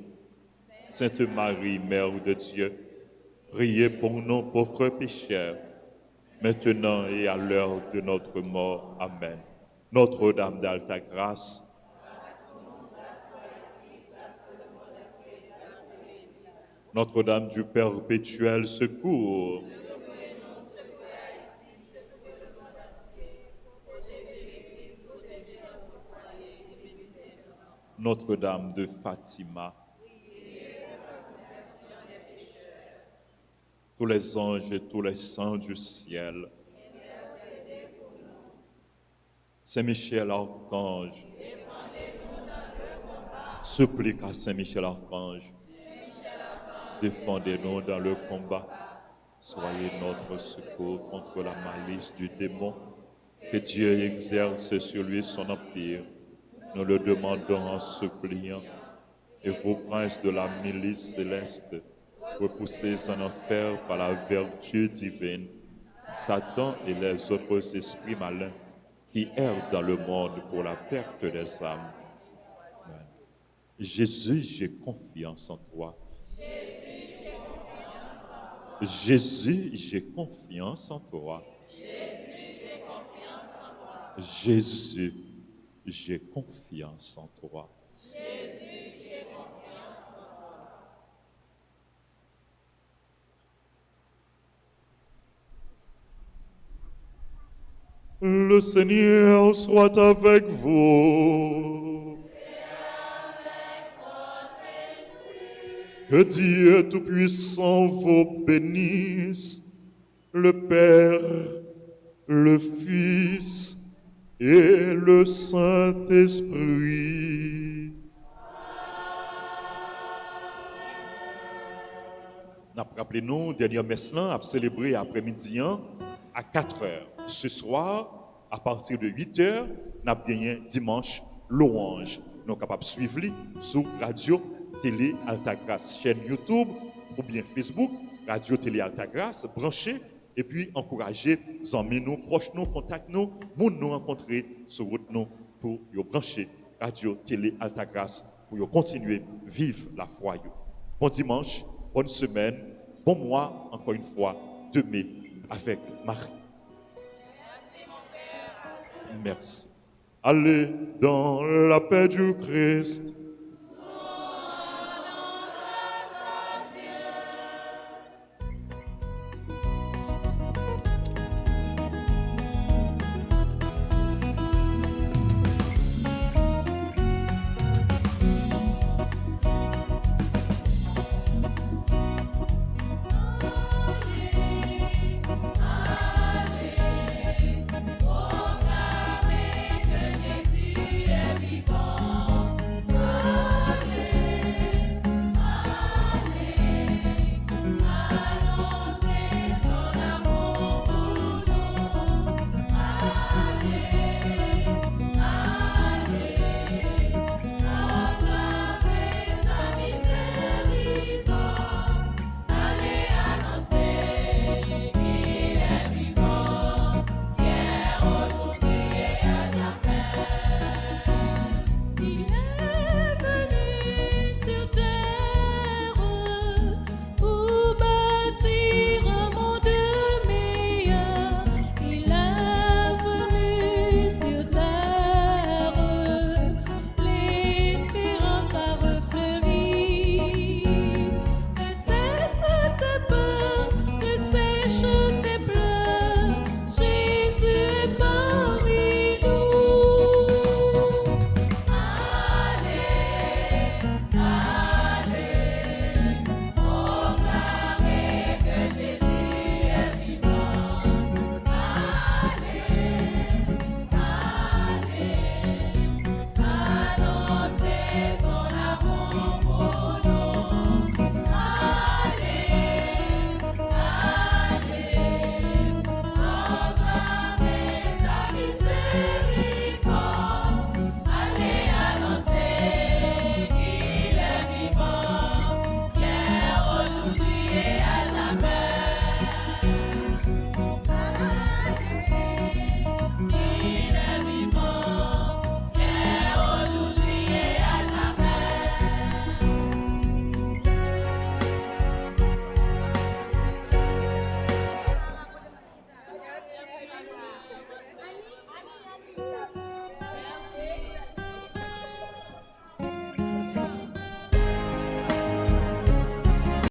Sainte Marie, Mère de Dieu, priez pour nous pauvres pécheurs, maintenant et à l'heure de notre mort. Amen. Notre-Dame d'Alta Grâce, Notre-Dame du perpétuel secours, Notre-Dame de Fatima, tous les anges et tous les saints du ciel, Saint Michel Archange, supplique à Saint Michel Archange, défendez-nous dans le combat, soyez notre secours contre la malice du démon, que Dieu exerce sur lui son empire. Nous le demandons en suppliant. Et vous, princes de la milice céleste, repoussés en enfer par la vertu divine, Satan et les autres esprits malins qui errent dans le monde pour la perte des âmes. Amen. Jésus, j'ai confiance en toi. Jésus, j'ai confiance en toi. Jésus, j'ai confiance en toi. Le Seigneur soit avec vous. Que Dieu Tout-Puissant vous bénisse, le Père, le Fils et le Saint-Esprit. Rappelez-nous, dernier messe à célébrer après-midi à 4 heures. Ce soir, à partir de 8 heures, nous avons gagné dimanche louange. Nous sommes capables de suivre sur Radio Télé Altagrace, chaîne YouTube ou bien Facebook, Radio Télé Altagrace, brancher et puis encourager les amis, nous, proches, nous, contacts, nous rencontrer sur route nous pour vous brancher Radio Télé Altagrace pour continuer à vivre la foi. Bon dimanche, bonne semaine, bon mois, encore une fois, de mai avec Marie. Merci mon Père. Merci. Allez dans la paix du Christ.